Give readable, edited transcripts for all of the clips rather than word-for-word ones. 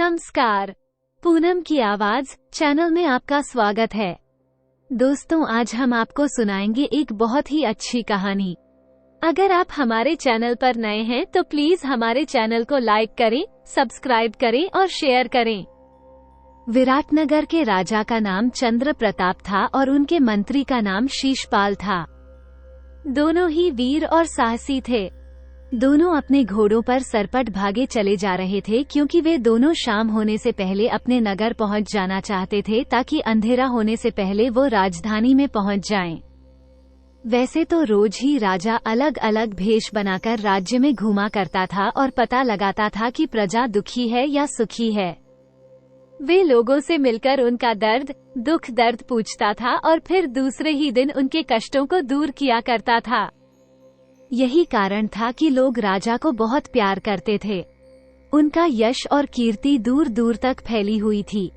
नमस्कार। पूनम की आवाज चैनल में आपका स्वागत है। दोस्तों, आज हम आपको सुनाएंगे एक बहुत ही अच्छी कहानी। अगर आप हमारे चैनल पर नए हैं तो प्लीज हमारे चैनल को लाइक करें, सब्सक्राइब करें और शेयर करें। विराटनगर के राजा का नाम चंद्र प्रताप था और उनके मंत्री का नाम शीशपाल था। दोनों ही वीर और साहसी थे। दोनों अपने घोड़ों पर सरपट भागे चले जा रहे थे क्योंकि वे दोनों शाम होने से पहले अपने नगर पहुंच जाना चाहते थे ताकि अंधेरा होने से पहले वो राजधानी में पहुंच जाएं। वैसे तो रोज ही राजा अलग अलग भेष बनाकर राज्य में घूमा करता था और पता लगाता था कि प्रजा दुखी है या सुखी है। वे लोगों से मिलकर उनका दुख दर्द पूछता था और फिर दूसरे ही दिन उनके कष्टों को दूर किया करता था। यही कारण था कि लोग राजा को बहुत प्यार करते थे। उनका यश और कीर्ति दूर दूर तक फैली हुई थी।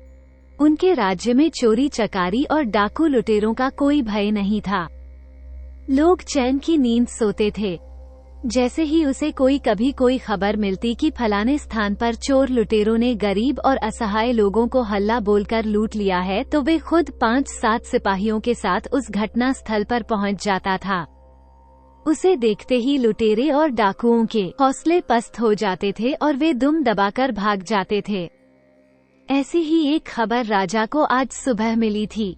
उनके राज्य में चोरी चकारी और डाकू लुटेरों का कोई भय नहीं था। लोग चैन की नींद सोते थे। जैसे ही उसे कभी कोई खबर मिलती कि फलाने स्थान पर चोर लुटेरों ने गरीब और असहाय लोगों को हल्ला बोलकर लूट लिया है, तो वे खुद 5-7 सिपाहियों के साथ उस घटना स्थल पर पहुंच जाता था। उसे देखते ही लुटेरे और डाकुओं के हौसले पस्त हो जाते थे और वे दुम दबाकर भाग जाते थे। ऐसी ही एक खबर राजा को आज सुबह मिली थी।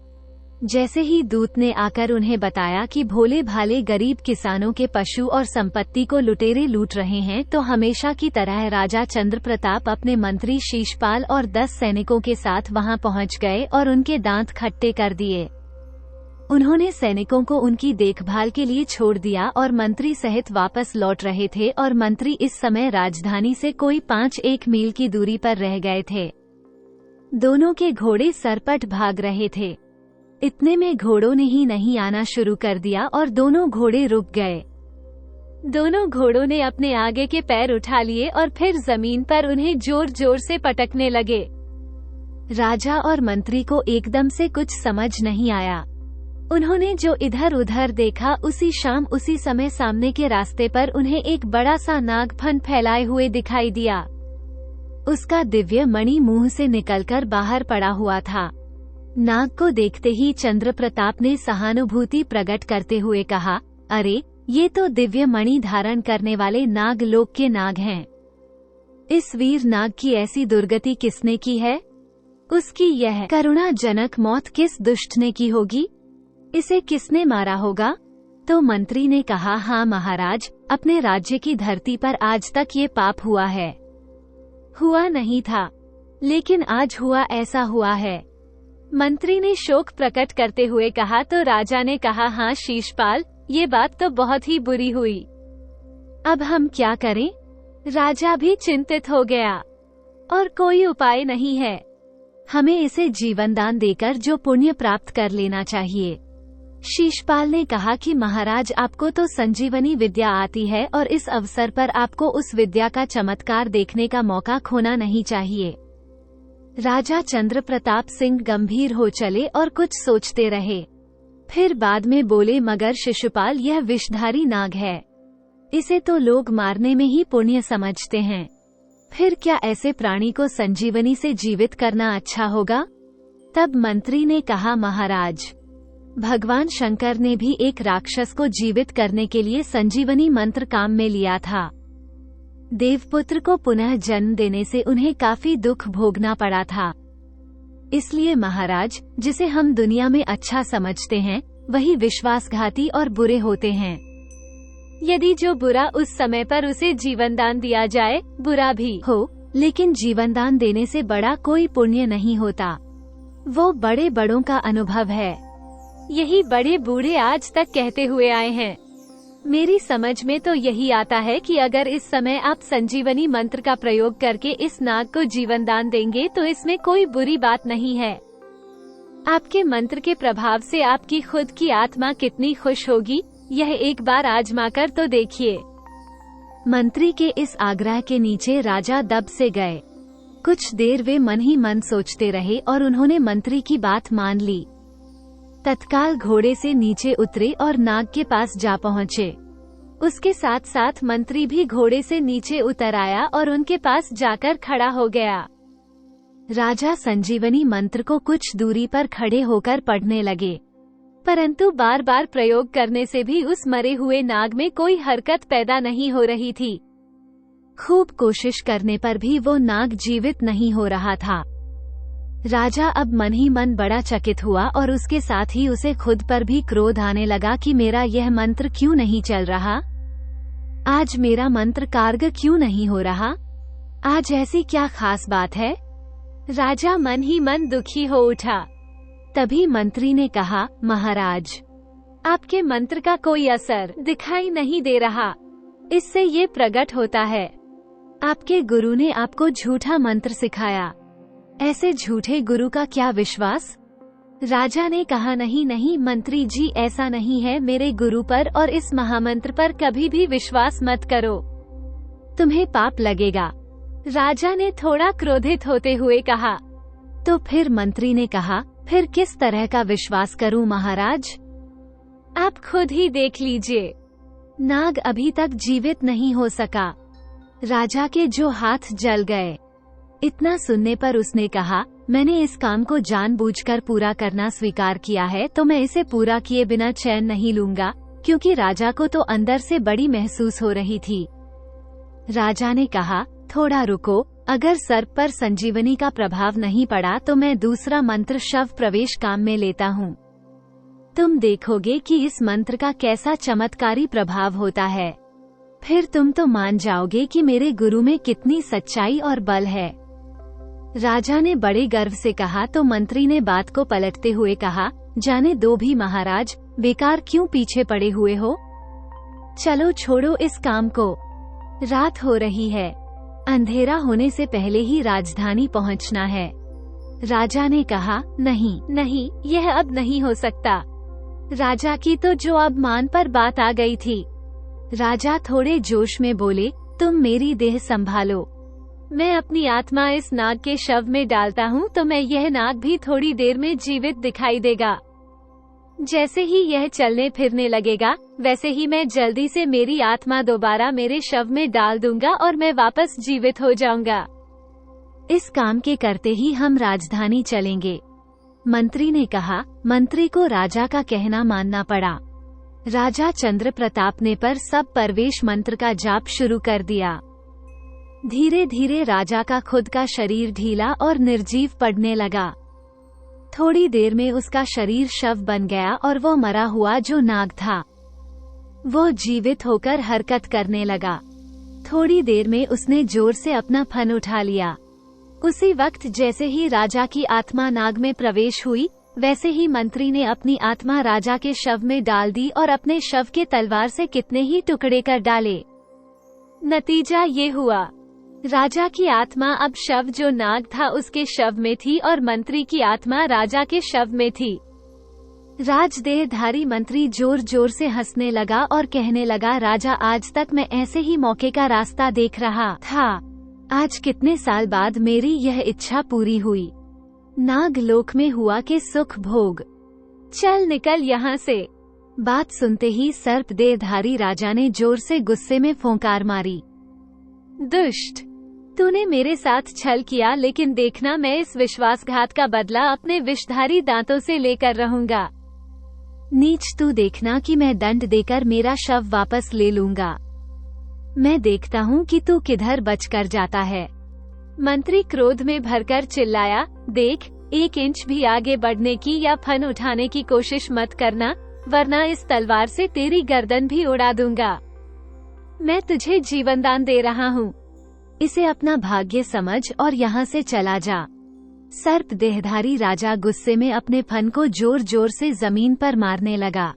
जैसे ही दूत ने आकर उन्हें बताया कि भोले भाले गरीब किसानों के पशु और संपत्ति को लुटेरे लूट रहे हैं, तो हमेशा की तरह राजा चंद्र प्रताप अपने मंत्री शीशपाल और 10 सैनिकों के साथ वहां पहुंच गए और उनके दांत खट्टे कर दिए। उन्होंने सैनिकों को उनकी देखभाल के लिए छोड़ दिया और मंत्री सहित वापस लौट रहे थे और मंत्री इस समय राजधानी से कोई 5-1 मील की दूरी पर रह गए थे। दोनों के घोड़े सरपट भाग रहे थे। इतने में घोड़ों ने ही नहीं आना शुरू कर दिया और दोनों घोड़े रुक गए। दोनों घोड़ों ने अपने आगे के पैर उठा लिए और फिर जमीन पर उन्हें जोर जोर से पटकने लगे। राजा और मंत्री को एकदम से कुछ समझ नहीं आया। उन्होंने जो इधर उधर देखा, उसी शाम उसी समय सामने के रास्ते पर उन्हें एक बड़ा सा नाग फन फैलाए हुए दिखाई दिया। उसका दिव्य मणि मुंह से निकलकर बाहर पड़ा हुआ था। नाग को देखते ही चंद्र प्रताप ने सहानुभूति प्रकट करते हुए कहा, अरे, ये तो दिव्य मणि धारण करने वाले नाग लोक के नाग हैं। इस वीर नाग की ऐसी दुर्गति किसने की है? उसकी यह करुणाजनक मौत किस दुष्ट ने की होगी? इसे किसने मारा होगा? तो मंत्री ने कहा, हाँ महाराज, अपने राज्य की धरती पर आज तक ये पाप हुआ है। हुआ नहीं था, लेकिन आज हुआ, ऐसा हुआ है। मंत्री ने शोक प्रकट करते हुए कहा। तो राजा ने कहा, हाँ शीशपाल, ये बात तो बहुत ही बुरी हुई। अब हम क्या करें? राजा भी चिंतित हो गया। और कोई उपाय नहीं है। हमें इसे जीवनदान देकर जो पुण्य प्राप्त कर लेना चाहिए। शीशपाल ने कहा कि महाराज, आपको तो संजीवनी विद्या आती है और इस अवसर पर आपको उस विद्या का चमत्कार देखने का मौका खोना नहीं चाहिए। राजा चंद्र प्रताप सिंह गंभीर हो चले और कुछ सोचते रहे। फिर बाद में बोले, मगर शिशुपाल, यह विषधारी नाग है। इसे तो लोग मारने में ही पुण्य समझते हैं। फिर क्या ऐसे प्राणी को संजीवनी से जीवित करना अच्छा होगा? तब मंत्री ने कहा, महाराज, भगवान शंकर ने भी एक राक्षस को जीवित करने के लिए संजीवनी मंत्र काम में लिया था। देवपुत्र को पुनः जन्म देने से उन्हें काफी दुख भोगना पड़ा था। इसलिए महाराज, जिसे हम दुनिया में अच्छा समझते हैं, वही विश्वासघाती और बुरे होते हैं। यदि जो बुरा उस समय पर उसे जीवनदान दिया जाए, बुरा भी हो, लेकिन जीवनदान देने से बड़ा कोई पुण्य नहीं होता। वो बड़े बड़ों का अनुभव है। यही बड़े बूढ़े आज तक कहते हुए आए हैं। मेरी समझ में तो यही आता है कि अगर इस समय आप संजीवनी मंत्र का प्रयोग करके इस नाग को जीवनदान देंगे तो इसमें कोई बुरी बात नहीं है। आपके मंत्र के प्रभाव से आपकी खुद की आत्मा कितनी खुश होगी, यह एक बार आजमाकर तो देखिए। मंत्री के इस आग्रह के नीचे राजा दब से गए। कुछ देर वे मन ही मन सोचते रहे और उन्होंने मंत्री की बात मान ली। तत्काल घोड़े से नीचे उतरे और नाग के पास जा पहुँचे। उसके साथ साथ मंत्री भी घोड़े से नीचे उतर आया और उनके पास जाकर खड़ा हो गया। राजा संजीवनी मंत्र को कुछ दूरी पर खड़े होकर पढ़ने लगे, परंतु बार बार प्रयोग करने से भी उस मरे हुए नाग में कोई हरकत पैदा नहीं हो रही थी। खूब कोशिश करने पर भी वो नाग जीवित नहीं हो रहा था। राजा अब मन ही मन बड़ा चकित हुआ और उसके साथ ही उसे खुद पर भी क्रोध आने लगा कि मेरा यह मंत्र क्यों नहीं चल रहा, आज मेरा मंत्र कारगर क्यों नहीं हो रहा, आज ऐसी क्या खास बात है। राजा मन ही मन दुखी हो उठा। तभी मंत्री ने कहा, महाराज, आपके मंत्र का कोई असर दिखाई नहीं दे रहा। इससे ये प्रकट होता है आपके गुरु ने आपको झूठा मंत्र सिखाया। ऐसे झूठे गुरु का क्या विश्वास। राजा ने कहा, नहीं नहीं मंत्री जी, ऐसा नहीं है। मेरे गुरु पर और इस महामंत्र पर कभी भी विश्वास मत करो, तुम्हें पाप लगेगा। राजा ने थोड़ा क्रोधित होते हुए कहा। तो फिर मंत्री ने कहा, फिर किस तरह का विश्वास करूं महाराज, आप खुद ही देख लीजिए। नाग अभी तक जीवित नहीं हो सका। राजा के जो हाथ जल गए। इतना सुनने पर उसने कहा, मैंने इस काम को जानबूझकर पूरा करना स्वीकार किया है, तो मैं इसे पूरा किए बिना चैन नहीं लूंगा, क्योंकि राजा को तो अंदर से बड़ी महसूस हो रही थी। राजा ने कहा, थोड़ा रुको, अगर सर्प पर संजीवनी का प्रभाव नहीं पड़ा तो मैं दूसरा मंत्र शव प्रवेश काम में लेता हूँ। तुम देखोगे कि इस मंत्र का कैसा चमत्कारी प्रभाव होता है। फिर तुम तो मान जाओगे कि मेरे गुरु में कितनी सच्चाई और बल है। राजा ने बड़े गर्व से कहा। तो मंत्री ने बात को पलटते हुए कहा, जाने दो भी महाराज, बेकार क्यों पीछे पड़े हुए हो। चलो छोड़ो इस काम को, रात हो रही है, अंधेरा होने से पहले ही राजधानी पहुंचना है। राजा ने कहा, नहीं नहीं, यह अब नहीं हो सकता। राजा की तो जो अब मान पर बात आ गई थी। राजा थोड़े जोश में बोले, तुम मेरी देह संभालो, मैं अपनी आत्मा इस नाग के शव में डालता हूँ तो मैं यह नाग भी थोड़ी देर में जीवित दिखाई देगा। जैसे ही यह चलने फिरने लगेगा, वैसे ही मैं जल्दी से मेरी आत्मा दोबारा मेरे शव में डाल दूंगा और मैं वापस जीवित हो जाऊंगा। इस काम के करते ही हम राजधानी चलेंगे। मंत्री ने कहा। मंत्री को राजा का कहना मानना पड़ा। राजा चंद्र प्रताप ने पर सब प्रवेश मंत्र का जाप शुरू कर दिया। धीरे धीरे राजा का खुद का शरीर ढीला और निर्जीव पड़ने लगा। थोड़ी देर में उसका शरीर शव बन गया और वो मरा हुआ जो नाग था वो जीवित होकर हरकत करने लगा। थोड़ी देर में उसने जोर से अपना फन उठा लिया। उसी वक्त जैसे ही राजा की आत्मा नाग में प्रवेश हुई, वैसे ही मंत्री ने अपनी आत्मा राजा के शव में डाल दी और अपने शव के तलवार से कितने ही टुकड़े कर डाले। नतीजा ये हुआ, राजा की आत्मा अब शव जो नाग था उसके शव में थी और मंत्री की आत्मा राजा के शव में थी। राजदेहधारी मंत्री जोर जोर से हंसने लगा और कहने लगा, राजा, आज तक मैं ऐसे ही मौके का रास्ता देख रहा था। आज कितने साल बाद मेरी यह इच्छा पूरी हुई। नाग लोक में हुआ के सुख भोग। चल निकल यहाँ से। बात सुनते ही सर्प देहधारी राजा ने जोर से गुस्से में फौंकार मारी। दुष्ट, तूने मेरे साथ छल किया, लेकिन देखना मैं इस विश्वासघात का बदला अपने विषधारी दांतों से लेकर रहूंगा। नीच, तू देखना कि मैं दंड देकर मेरा शव वापस ले लूंगा। मैं देखता हूँ कि तू किधर बचकर जाता है। मंत्री क्रोध में भरकर चिल्लाया, देख, 1 इंच भी आगे बढ़ने की या फन उठाने की कोशिश मत करना, वरना इस तलवार से तेरी गर्दन भी उड़ा दूंगा। मैं तुझे जीवनदान दे रहा हूँ, इसे अपना भाग्य समझ और यहाँ से चला जा। सर्प देहधारी राजा गुस्से में अपने फन को जोर जोर से जमीन पर मारने लगा।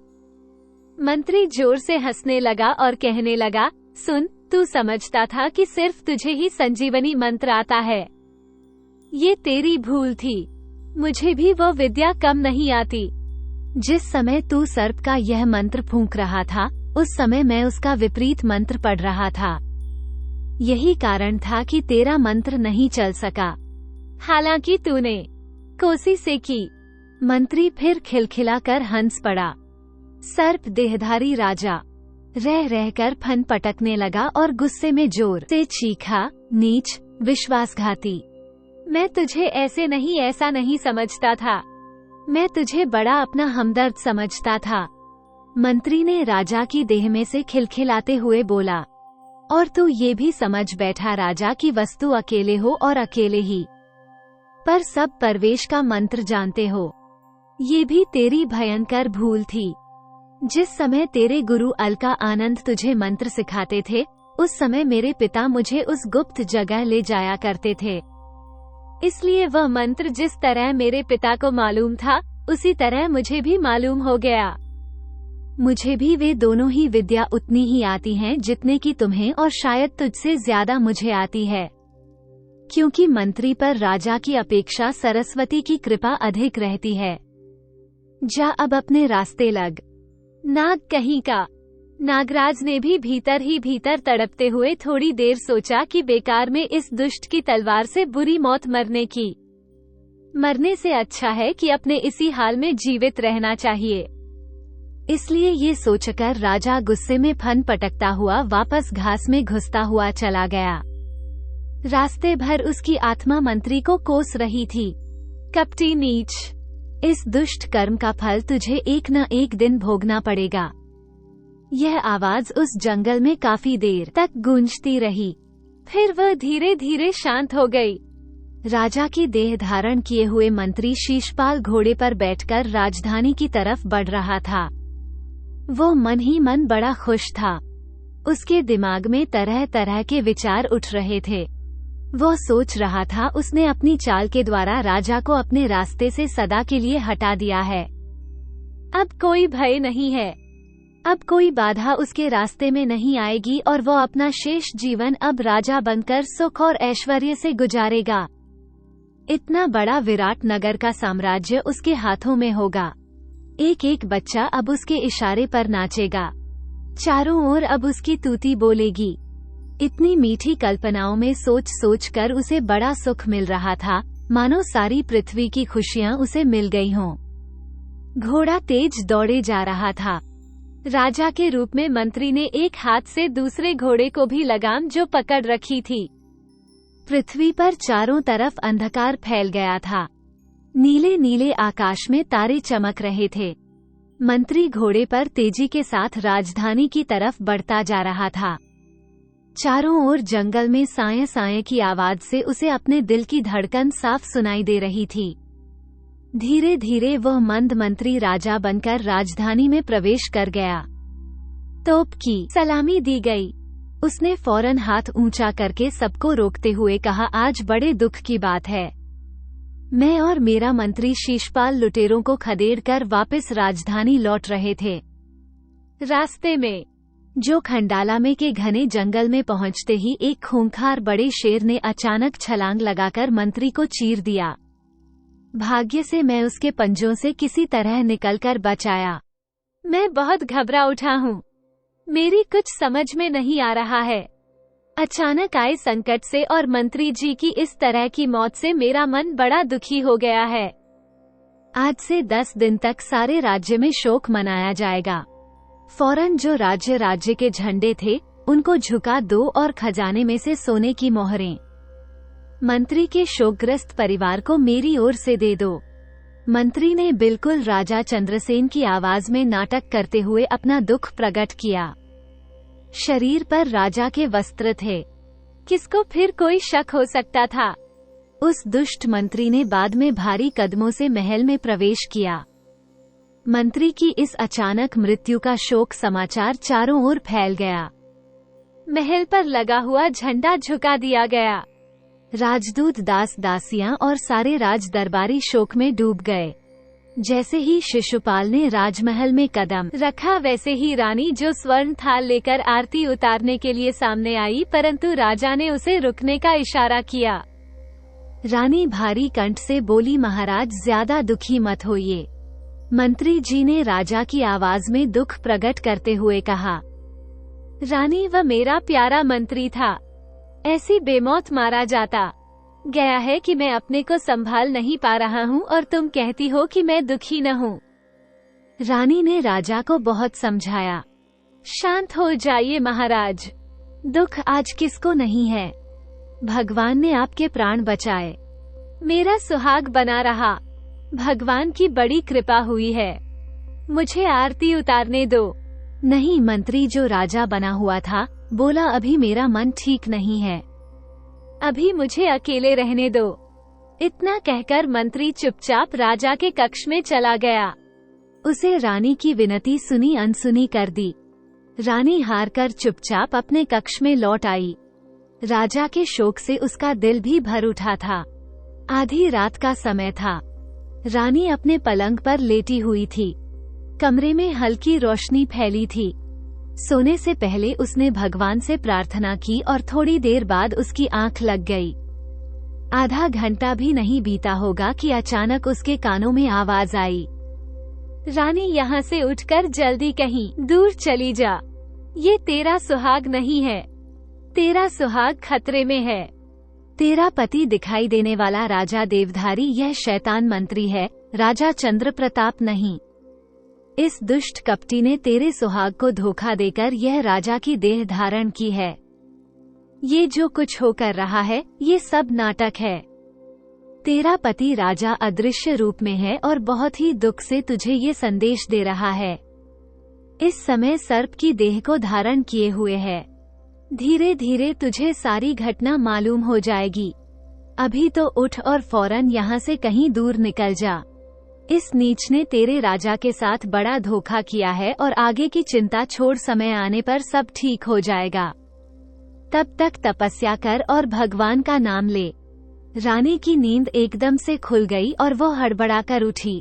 मंत्री जोर से हंसने लगा और कहने लगा, सुन, तू समझता था कि सिर्फ तुझे ही संजीवनी मंत्र आता है। ये तेरी भूल थी, मुझे भी वो विद्या कम नहीं आती। जिस समय तू सर्प का यह मंत्र फूंक रहा था, उस समय मैं उसका विपरीत मंत्र पढ़ रहा था। यही कारण था कि तेरा मंत्र नहीं चल सका, हालांकि तूने कोशिश की। मंत्री फिर खिलखिलाकर हंस पड़ा। सर्प देहधारी राजा रह रहकर फन पटकने लगा और गुस्से में जोर से चीखा, नीच, विश्वासघाती, मैं तुझे ऐसा नहीं समझता था। मैं तुझे बड़ा अपना हमदर्द समझता था। मंत्री ने राजा की देह में से खिलखिलाते हुए बोला, और तू ये भी समझ बैठा राजा की वस्तु अकेले हो और अकेले ही पर सब परवेश का मंत्र जानते हो। ये भी तेरी भयंकर भूल थी। जिस समय तेरे गुरु अलका आनंद तुझे मंत्र सिखाते थे, उस समय मेरे पिता मुझे उस गुप्त जगह ले जाया करते थे। इसलिए वह मंत्र जिस तरह मेरे पिता को मालूम था, उसी तरह मुझे भी मालूम हो गया। मुझे भी वे दोनों ही विद्या उतनी ही आती हैं जितने की तुम्हें, और शायद तुझसे ज्यादा मुझे आती है, क्योंकि मंत्री पर राजा की अपेक्षा सरस्वती की कृपा अधिक रहती है। जा अब अपने रास्ते लग। नाग कहीं का। नागराज ने भी भीतर ही भीतर तड़पते हुए थोड़ी देर सोचा कि बेकार में इस दुष्ट की तलवार से बुरी मौत मरने से अच्छा है कि अपने इसी हाल में जीवित रहना चाहिए। इसलिए ये सोचकर राजा गुस्से में फन पटकता हुआ वापस घास में घुसता हुआ चला गया। रास्ते भर उसकी आत्मा मंत्री को कोस रही थी। कपटी नीच, इस दुष्ट कर्म का फल तुझे एक न एक दिन भोगना पड़ेगा। यह आवाज उस जंगल में काफी देर तक गूंजती रही, फिर वह धीरे धीरे शांत हो गई। राजा की देह धारण किए हुए मंत्री शीशपाल घोड़े पर बैठकर राजधानी की तरफ बढ़ रहा था। वो मन ही मन बड़ा खुश था। उसके दिमाग में तरह तरह के विचार उठ रहे थे। वो सोच रहा था उसने अपनी चाल के द्वारा राजा को अपने रास्ते से सदा के लिए हटा दिया है। अब कोई भय नहीं है, अब कोई बाधा उसके रास्ते में नहीं आएगी और वो अपना शेष जीवन अब राजा बनकर सुख और ऐश्वर्य से गुजारेगा। इतना बड़ा विराट नगर का साम्राज्य उसके हाथों में होगा। एक एक बच्चा अब उसके इशारे पर नाचेगा। चारों ओर अब उसकी तूती बोलेगी। इतनी मीठी कल्पनाओं में सोच सोच कर उसे बड़ा सुख मिल रहा था, मानो सारी पृथ्वी की खुशियां उसे मिल गई हों। घोड़ा तेज दौड़े जा रहा था। राजा के रूप में मंत्री ने एक हाथ से दूसरे घोड़े को भी लगाम जो पकड़ रखी थी। पृथ्वी पर चारों तरफ अंधकार फैल गया था। नीले नीले आकाश में तारे चमक रहे थे। मंत्री घोड़े पर तेजी के साथ राजधानी की तरफ बढ़ता जा रहा था। चारों ओर जंगल में साए साए की आवाज से उसे अपने दिल की धड़कन साफ सुनाई दे रही थी। धीरे धीरे वह मंद मंत्री राजा बनकर राजधानी में प्रवेश कर गया। तोप की सलामी दी गई। उसने फौरन हाथ ऊंचा करके सबको रोकते हुए कहा, आज बड़े दुख की बात है। मैं और मेरा मंत्री शीशपाल लुटेरों को खदेड़कर वापस राजधानी लौट रहे थे। रास्ते में जो खंडाला में के घने जंगल में पहुंचते ही एक खूंखार बड़े शेर ने अचानक छलांग लगाकर मंत्री को चीर दिया। भाग्य से मैं उसके पंजों से किसी तरह निकलकर बच आया। मैं बहुत घबरा उठा हूँ। मेरी कुछ समझ में नहीं आ रहा है। अचानक आए संकट से और मंत्री जी की इस तरह की मौत से मेरा मन बड़ा दुखी हो गया है। आज से 10 दिन तक सारे राज्य में शोक मनाया जाएगा। फौरन जो राज्य के झंडे थे उनको झुका दो और खजाने में से सोने की मोहरें मंत्री के शोकग्रस्त परिवार को मेरी ओर से दे दो। मंत्री ने बिल्कुल राजा चंद्रसेन की आवाज में नाटक करते हुए अपना दुख प्रकट किया। शरीर पर राजा के वस्त्र थे। किसको फिर कोई शक हो सकता था। उस दुष्ट मंत्री ने बाद में भारी कदमों से महल में प्रवेश किया। मंत्री की इस अचानक मृत्यु का शोक समाचार चारों ओर फैल गया। महल पर लगा हुआ झंडा झुका दिया गया। राजदूत दास दासियां और सारे राज दरबारी शोक में डूब गए। जैसे ही शिशुपाल ने राजमहल में कदम रखा, वैसे ही रानी जो स्वर्ण थाल लेकर आरती उतारने के लिए सामने आई, परंतु राजा ने उसे रुकने का इशारा किया। रानी भारी कंठ से बोली, महाराज ज्यादा दुखी मत होइए। मंत्री जी ने राजा की आवाज में दुख प्रकट करते हुए कहा, रानी वह मेरा प्यारा मंत्री था, ऐसी बेमौत मारा जाता गया है कि मैं अपने को संभाल नहीं पा रहा हूँ और तुम कहती हो कि मैं दुखी न हूँ। रानी ने राजा को बहुत समझाया। शांत हो जाइए महाराज, दुख आज किसको नहीं है। भगवान ने आपके प्राण बचाए। मेरा सुहाग बना रहा। भगवान की बड़ी कृपा हुई है। मुझे आरती उतारने दो। नहीं, मंत्री जो राजा बना हुआ था बोला, अभी मेरा मन ठीक नहीं है, अभी मुझे अकेले रहने दो। इतना कहकर मंत्री चुपचाप राजा के कक्ष में चला गया। उसे रानी की विनती सुनी अनसुनी कर दी। रानी हार कर चुपचाप अपने कक्ष में लौट आई। राजा के शोक से उसका दिल भी भर उठा था। आधी रात का समय था। रानी अपने पलंग पर लेटी हुई थी। कमरे में हल्की रोशनी फैली थी। सोने से पहले उसने भगवान से प्रार्थना की और थोड़ी देर बाद उसकी आंख लग गई। आधा घंटा भी नहीं बीता होगा कि अचानक उसके कानों में आवाज आई, रानी यहाँ से उठकर जल्दी कहीं दूर चली जा। ये तेरा सुहाग नहीं है, तेरा सुहाग खतरे में है। तेरा पति दिखाई देने वाला राजा देवधारी यह शैतान मंत्री है, राजा चंद्र प्रताप नहीं। इस दुष्ट कपटी ने तेरे सुहाग को धोखा देकर यह राजा की देह धारण की है। ये जो कुछ होकर रहा है ये सब नाटक है। तेरा पति राजा अदृश्य रूप में है और बहुत ही दुख से तुझे ये संदेश दे रहा है। इस समय सर्प की देह को धारण किए हुए है। धीरे धीरे तुझे सारी घटना मालूम हो जाएगी। अभी तो उठ और फौरन यहाँ से कहीं दूर निकल जा। इस नीच ने तेरे राजा के साथ बड़ा धोखा किया है और आगे की चिंता छोड़, समय आने पर सब ठीक हो जाएगा। तब तक तपस्या कर और भगवान का नाम ले। रानी की नींद एकदम से खुल गई और वो हड़बड़ाकर उठी।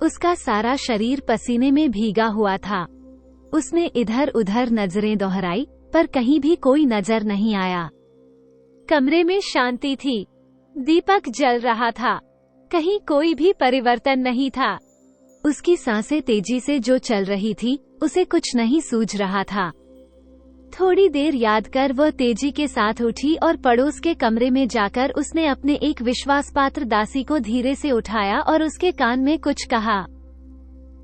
उसका सारा शरीर पसीने में भीगा हुआ था। उसने इधर उधर नजरें दोहराई पर कहीं भी कोई नजर नहीं आया। कमरे में शांति थी। दीपक जल रहा था। कहीं कोई भी परिवर्तन नहीं था। उसकी सांसें तेजी से जो चल रही थी उसे कुछ नहीं सूझ रहा था। थोड़ी देर याद कर वह तेजी के साथ उठी और पड़ोस के कमरे में जाकर उसने अपने एक विश्वासपात्र दासी को धीरे से उठाया और उसके कान में कुछ कहा।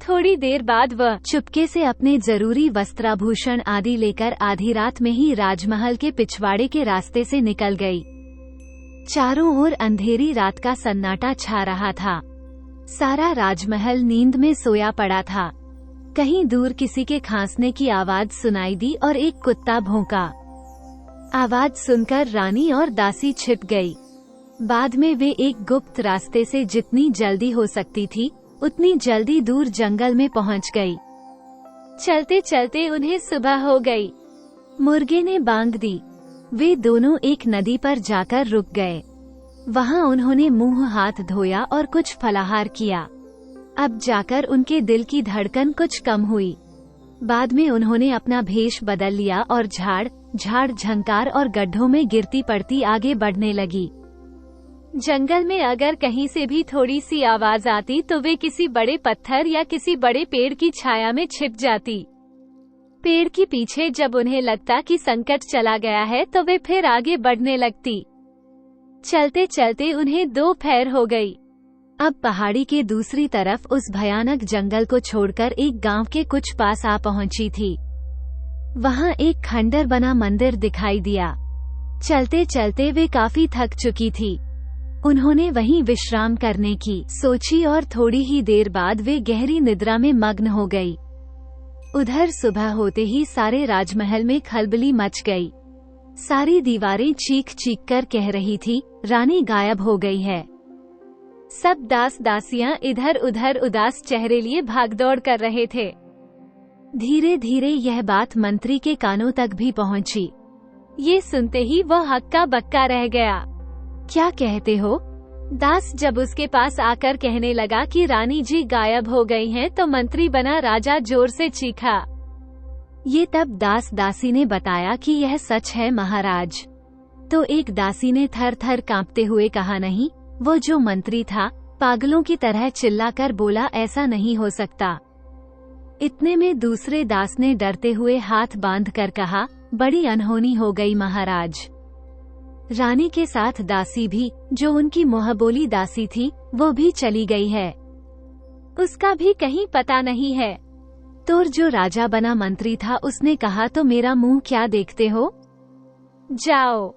थोड़ी देर बाद वह चुपके से अपने जरूरी वस्त्राभूषण आदि लेकर आधी रात में ही राजमहल के पिछवाड़े के रास्ते से निकल गई। चारों ओर अंधेरी रात का सन्नाटा छा रहा था। सारा राजमहल नींद में सोया पड़ा था। कहीं दूर किसी के खांसने की आवाज सुनाई दी और एक कुत्ता भौंका। आवाज सुनकर रानी और दासी छिप गई। बाद में वे एक गुप्त रास्ते से जितनी जल्दी हो सकती थी उतनी जल्दी दूर जंगल में पहुंच गई। चलते चलते उन्हें सुबह हो गई। मुर्गे ने बांग दी। वे दोनों एक नदी पर जाकर रुक गए। वहां उन्होंने मुंह हाथ धोया और कुछ फलाहार किया। अब जाकर उनके दिल की धड़कन कुछ कम हुई। बाद में उन्होंने अपना भेष बदल लिया और झाड़ झंकार और गड्ढों में गिरती पड़ती आगे बढ़ने लगी। जंगल में अगर कहीं से भी थोड़ी सी आवाज आती तो वे किसी बड़े पत्थर या किसी बड़े पेड़ की छाया में छिप जाती। पेड़ के पीछे जब उन्हें लगता कि संकट चला गया है तो वे फिर आगे बढ़ने लगती। चलते चलते उन्हें दोपहर हो गई। अब पहाड़ी के दूसरी तरफ उस भयानक जंगल को छोड़कर एक गांव के कुछ पास आ पहुंची थी। वहां एक खंडर बना मंदिर दिखाई दिया। चलते चलते वे काफी थक चुकी थी। उन्होंने वहीं विश्राम करने की सोची और थोड़ी ही देर बाद वे गहरी निद्रा में मग्न हो गई। उधर सुबह होते ही सारे राजमहल में खलबली मच गई। सारी दीवारें चीख चीख कर कह रही थी, रानी गायब हो गई है। सब दास दासियां इधर उधर उदास चेहरे लिए भागदौड़ कर रहे थे। धीरे धीरे यह बात मंत्री के कानों तक भी पहुंची। ये सुनते ही वह हक्का बक्का रह गया। क्या कहते हो? दास जब उसके पास आकर कहने लगा कि रानी जी गायब हो गई हैं, तो मंत्री बना राजा जोर से चीखा। ये तब दास दासी ने बताया कि यह सच है महाराज। तो एक दासी ने थर थर कांपते हुए कहा, नहीं, वो जो मंत्री था पागलों की तरह चिल्लाकर बोला, ऐसा नहीं हो सकता। इतने में दूसरे दास ने डरते हुए हाथ बांध कर कहा, बड़ी अनहोनी हो गई महाराज। रानी के साथ दासी भी, जो उनकी मुंहबोली दासी थी, वो भी चली गई है। उसका भी कहीं पता नहीं है। तो जो राजा बना मंत्री था उसने कहा, तो मेरा मुंह क्या देखते हो? जाओ,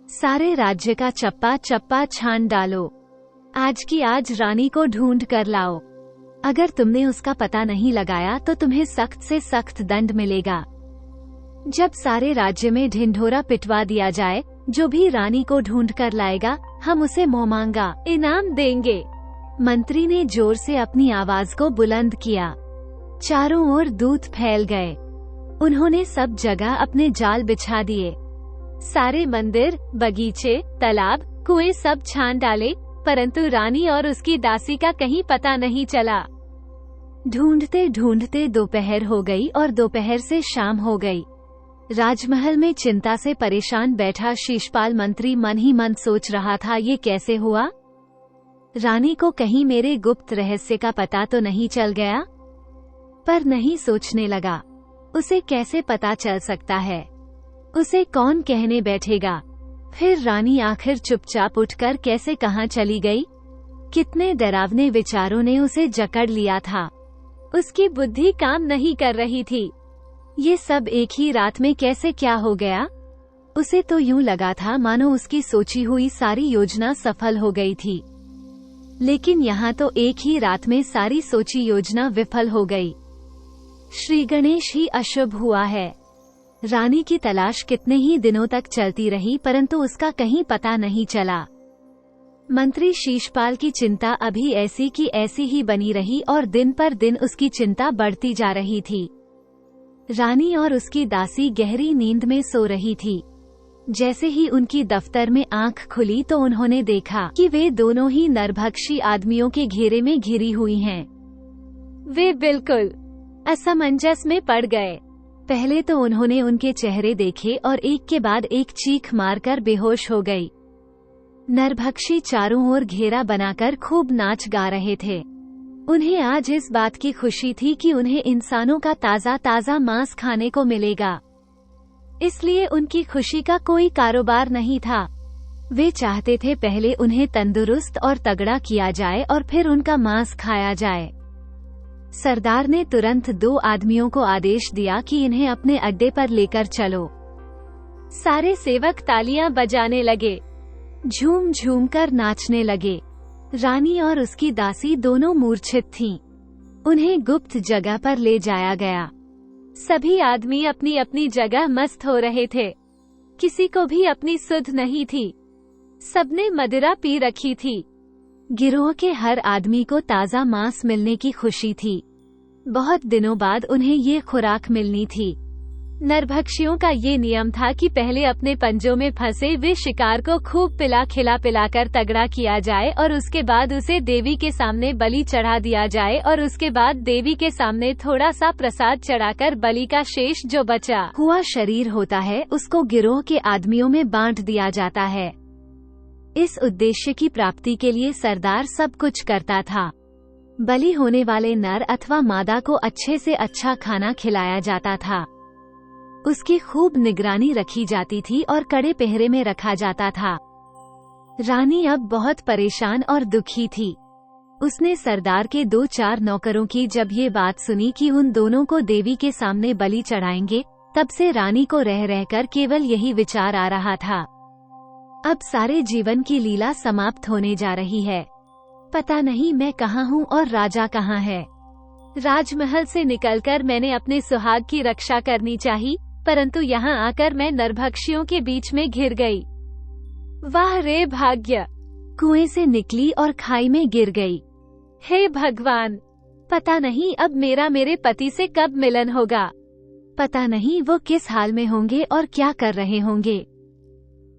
सारे राज्य का चप्पा चप्पा छान डालो। आज की आज रानी को ढूंढ कर लाओ। अगर तुमने उसका पता नहीं लगाया तो तुम्हें सख्त से सख्त दंड मिलेगा। जब सारे राज्य में ढिंढोरा पिटवा दिया जाए, जो भी रानी को ढूंढ कर लाएगा हम उसे मोहमांगा इनाम देंगे। मंत्री ने जोर से अपनी आवाज को बुलंद किया। चारों ओर दूत फैल गए। उन्होंने सब जगह अपने जाल बिछा दिए। सारे मंदिर, बगीचे, तालाब, कुएं सब छान डाले, परंतु रानी और उसकी दासी का कहीं पता नहीं चला। ढूंढते ढूंढते दोपहर हो गई और दोपहर से शाम हो गई। राजमहल में चिंता से परेशान बैठा शीशपाल मंत्री मन ही मन सोच रहा था, ये कैसे हुआ? रानी को कहीं मेरे गुप्त रहस्य का पता तो नहीं चल गया? पर नहीं सोचने लगा, उसे कैसे पता चल सकता है? उसे कौन कहने बैठेगा? फिर रानी आखिर चुपचाप उठकर कैसे कहाँ चली गई? कितने डरावने विचारों ने उसे जकड़ लिया था। उसकी बुद्धि काम नहीं कर रही थी। ये सब एक ही रात में कैसे क्या हो गया? उसे तो यूं लगा था मानो उसकी सोची हुई सारी योजना सफल हो गई थी, लेकिन यहाँ तो एक ही रात में सारी सोची योजना विफल हो गई। श्री गणेश ही अशुभ हुआ है। रानी की तलाश कितने ही दिनों तक चलती रही, परंतु उसका कहीं पता नहीं चला। मंत्री शीशपाल की चिंता अभी ऐसी की ऐसी ही बनी रही और दिन पर दिन उसकी चिंता बढ़ती जा रही थी। रानी और उसकी दासी गहरी नींद में सो रही थी। जैसे ही उनकी दफ्तर में आंख खुली तो उन्होंने देखा कि वे दोनों ही नरभक्षी आदमियों के घेरे में घिरी हुई हैं। वे बिल्कुल असमंजस में पड़ गए। पहले तो उन्होंने उनके चेहरे देखे और एक के बाद एक चीख मारकर बेहोश हो गई। नरभक्षी चारों ओर घेरा बनाकर खूब नाच गा रहे थे। उन्हें आज इस बात की खुशी थी कि उन्हें इंसानों का ताजा ताजा मांस खाने को मिलेगा, इसलिए उनकी खुशी का कोई कारोबार नहीं था। वे चाहते थे पहले उन्हें तंदुरुस्त और तगड़ा किया जाए और फिर उनका मांस खाया जाए। सरदार ने तुरंत 2 आदमियों को आदेश दिया कि इन्हें अपने अड्डे पर लेकर चलो। सारे सेवक तालियां बजाने लगे, झूम झूम कर नाचने लगे। रानी और उसकी दासी दोनों मूर्छित थीं। उन्हें गुप्त जगह पर ले जाया गया। सभी आदमी अपनी अपनी जगह मस्त हो रहे थे। किसी को भी अपनी सुध नहीं थी। सबने मदिरा पी रखी थी। गिरोह के हर आदमी को ताजा मांस मिलने की खुशी थी। बहुत दिनों बाद उन्हें ये खुराक मिलनी थी। नरभक्षियों का ये नियम था कि पहले अपने पंजों में फंसे वे शिकार को खूब पिलाकर तगड़ा किया जाए और उसके बाद उसे देवी के सामने बलि चढ़ा दिया जाए और उसके बाद देवी के सामने थोड़ा सा प्रसाद चढ़ाकर बलि का शेष जो बचा हुआ शरीर होता है उसको गिरोह के आदमियों में बांट दिया जाता है। इस उद्देश्य की प्राप्ति के लिए सरदार सब कुछ करता था। बलि होने वाले नर अथवा मादा को अच्छे से अच्छा खाना खिलाया जाता था। उसकी खूब निगरानी रखी जाती थी और कड़े पहरे में रखा जाता था। रानी अब बहुत परेशान और दुखी थी। उसने सरदार के 2-4 नौकरों की जब ये बात सुनी कि उन दोनों को देवी के सामने बलि चढ़ाएंगे, तब से रानी को रह रहकर केवल यही विचार आ रहा था, अब सारे जीवन की लीला समाप्त होने जा रही है। पता नहीं मैं कहाँ हूँ और राजा कहाँ है। राजमहल से निकलकर मैंने अपने सुहाग की रक्षा करनी चाहिए, परंतु यहाँ आकर मैं नरभक्षियों के बीच में घिर गई। वाह रे भाग्य! कुएं से निकली और खाई में गिर गई। हे भगवान! पता नहीं अब मेरा मेरे पति से कब मिलन होगा। पता नहीं वो किस हाल में होंगे और क्या कर रहे होंगे।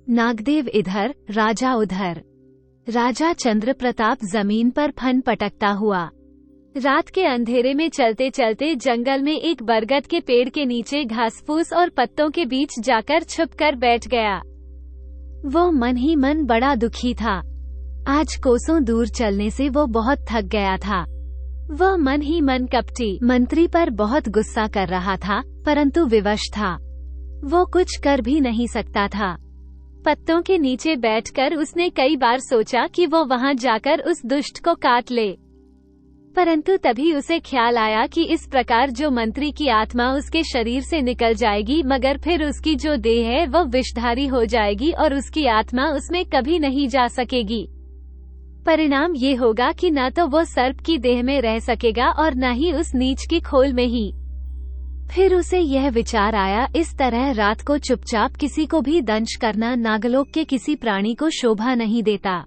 नागदेव इधर, राजा उधर। राजा चंद्र प्रताप जमीन पर फन पटकता हुआ रात के अंधेरे में चलते चलते जंगल में एक बरगद के पेड़ के नीचे घास-फूस और पत्तों के बीच जाकर छुपकर बैठ गया। वो मन ही मन बड़ा दुखी था। आज कोसों दूर चलने से वो बहुत थक गया था। वह मन ही मन कपटी मंत्री पर बहुत गुस्सा कर रहा था, परंतु विवश था। वो कुछ कर भी नहीं सकता था। पत्तों के नीचे बैठकर उसने कई बार सोचा कि वो वहां जाकर उस दुष्ट को काट ले, परंतु तभी उसे ख्याल आया कि इस प्रकार जो मंत्री की आत्मा उसके शरीर से निकल जाएगी, मगर फिर उसकी जो देह है वह विषधारी हो जाएगी और उसकी आत्मा उसमें कभी नहीं जा सकेगी। परिणाम ये होगा कि न तो वो सर्प की देह में रह सकेगा और न ही उस नीच की खोल में ही। फिर उसे यह विचार आया, इस तरह रात को चुपचाप किसी को भी दंश करना नागलोक के किसी प्राणी को शोभा नहीं देता।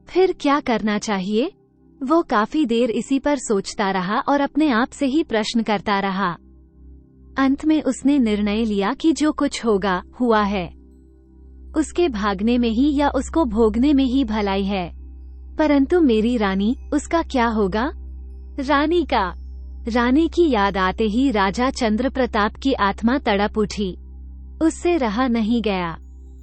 फिर क्या करना चाहिए? वो काफी देर इसी पर सोचता रहा और अपने आप से ही प्रश्न करता रहा। अंत में उसने निर्णय लिया कि जो कुछ होगा हुआ है, उसके भागने में ही या उसको भोगने में ही भलाई है। परंतु मेरी रानी, उसका क्या होगा? रानी की याद आते ही राजा चंद्रप्रताप की आत्मा तड़प उठी। उससे रहा नहीं गया।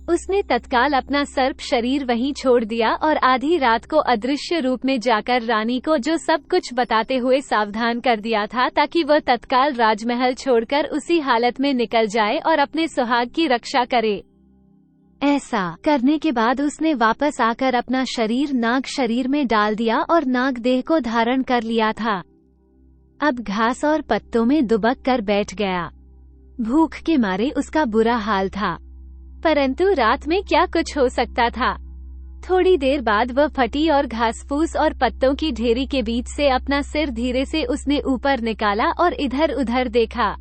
उसने तत्काल अपना सर्प शरीर वहीं छोड़ दिया और आधी रात को अदृश्य रूप में जाकर रानी को जो सब कुछ बताते हुए सावधान कर दिया था, ताकि वह तत्काल राजमहल छोड़कर उसी हालत में निकल जाए और अपने सुहाग की रक्षा करे। ऐसा करने के बाद उसने वापस आकर अपना शरीर नाग शरीर में डाल दिया और नाग देह को धारण कर लिया था। अब घास और पत्तों में दुबक कर बैठ गया। भूख के मारे उसका बुरा हाल था, परंतु रात में क्या कुछ हो सकता था। थोड़ी देर बाद वह फटी और घासफूस और पत्तों की ढेरी के बीच से अपना सिर धीरे से उसने ऊपर निकाला और इधर उधर देखा।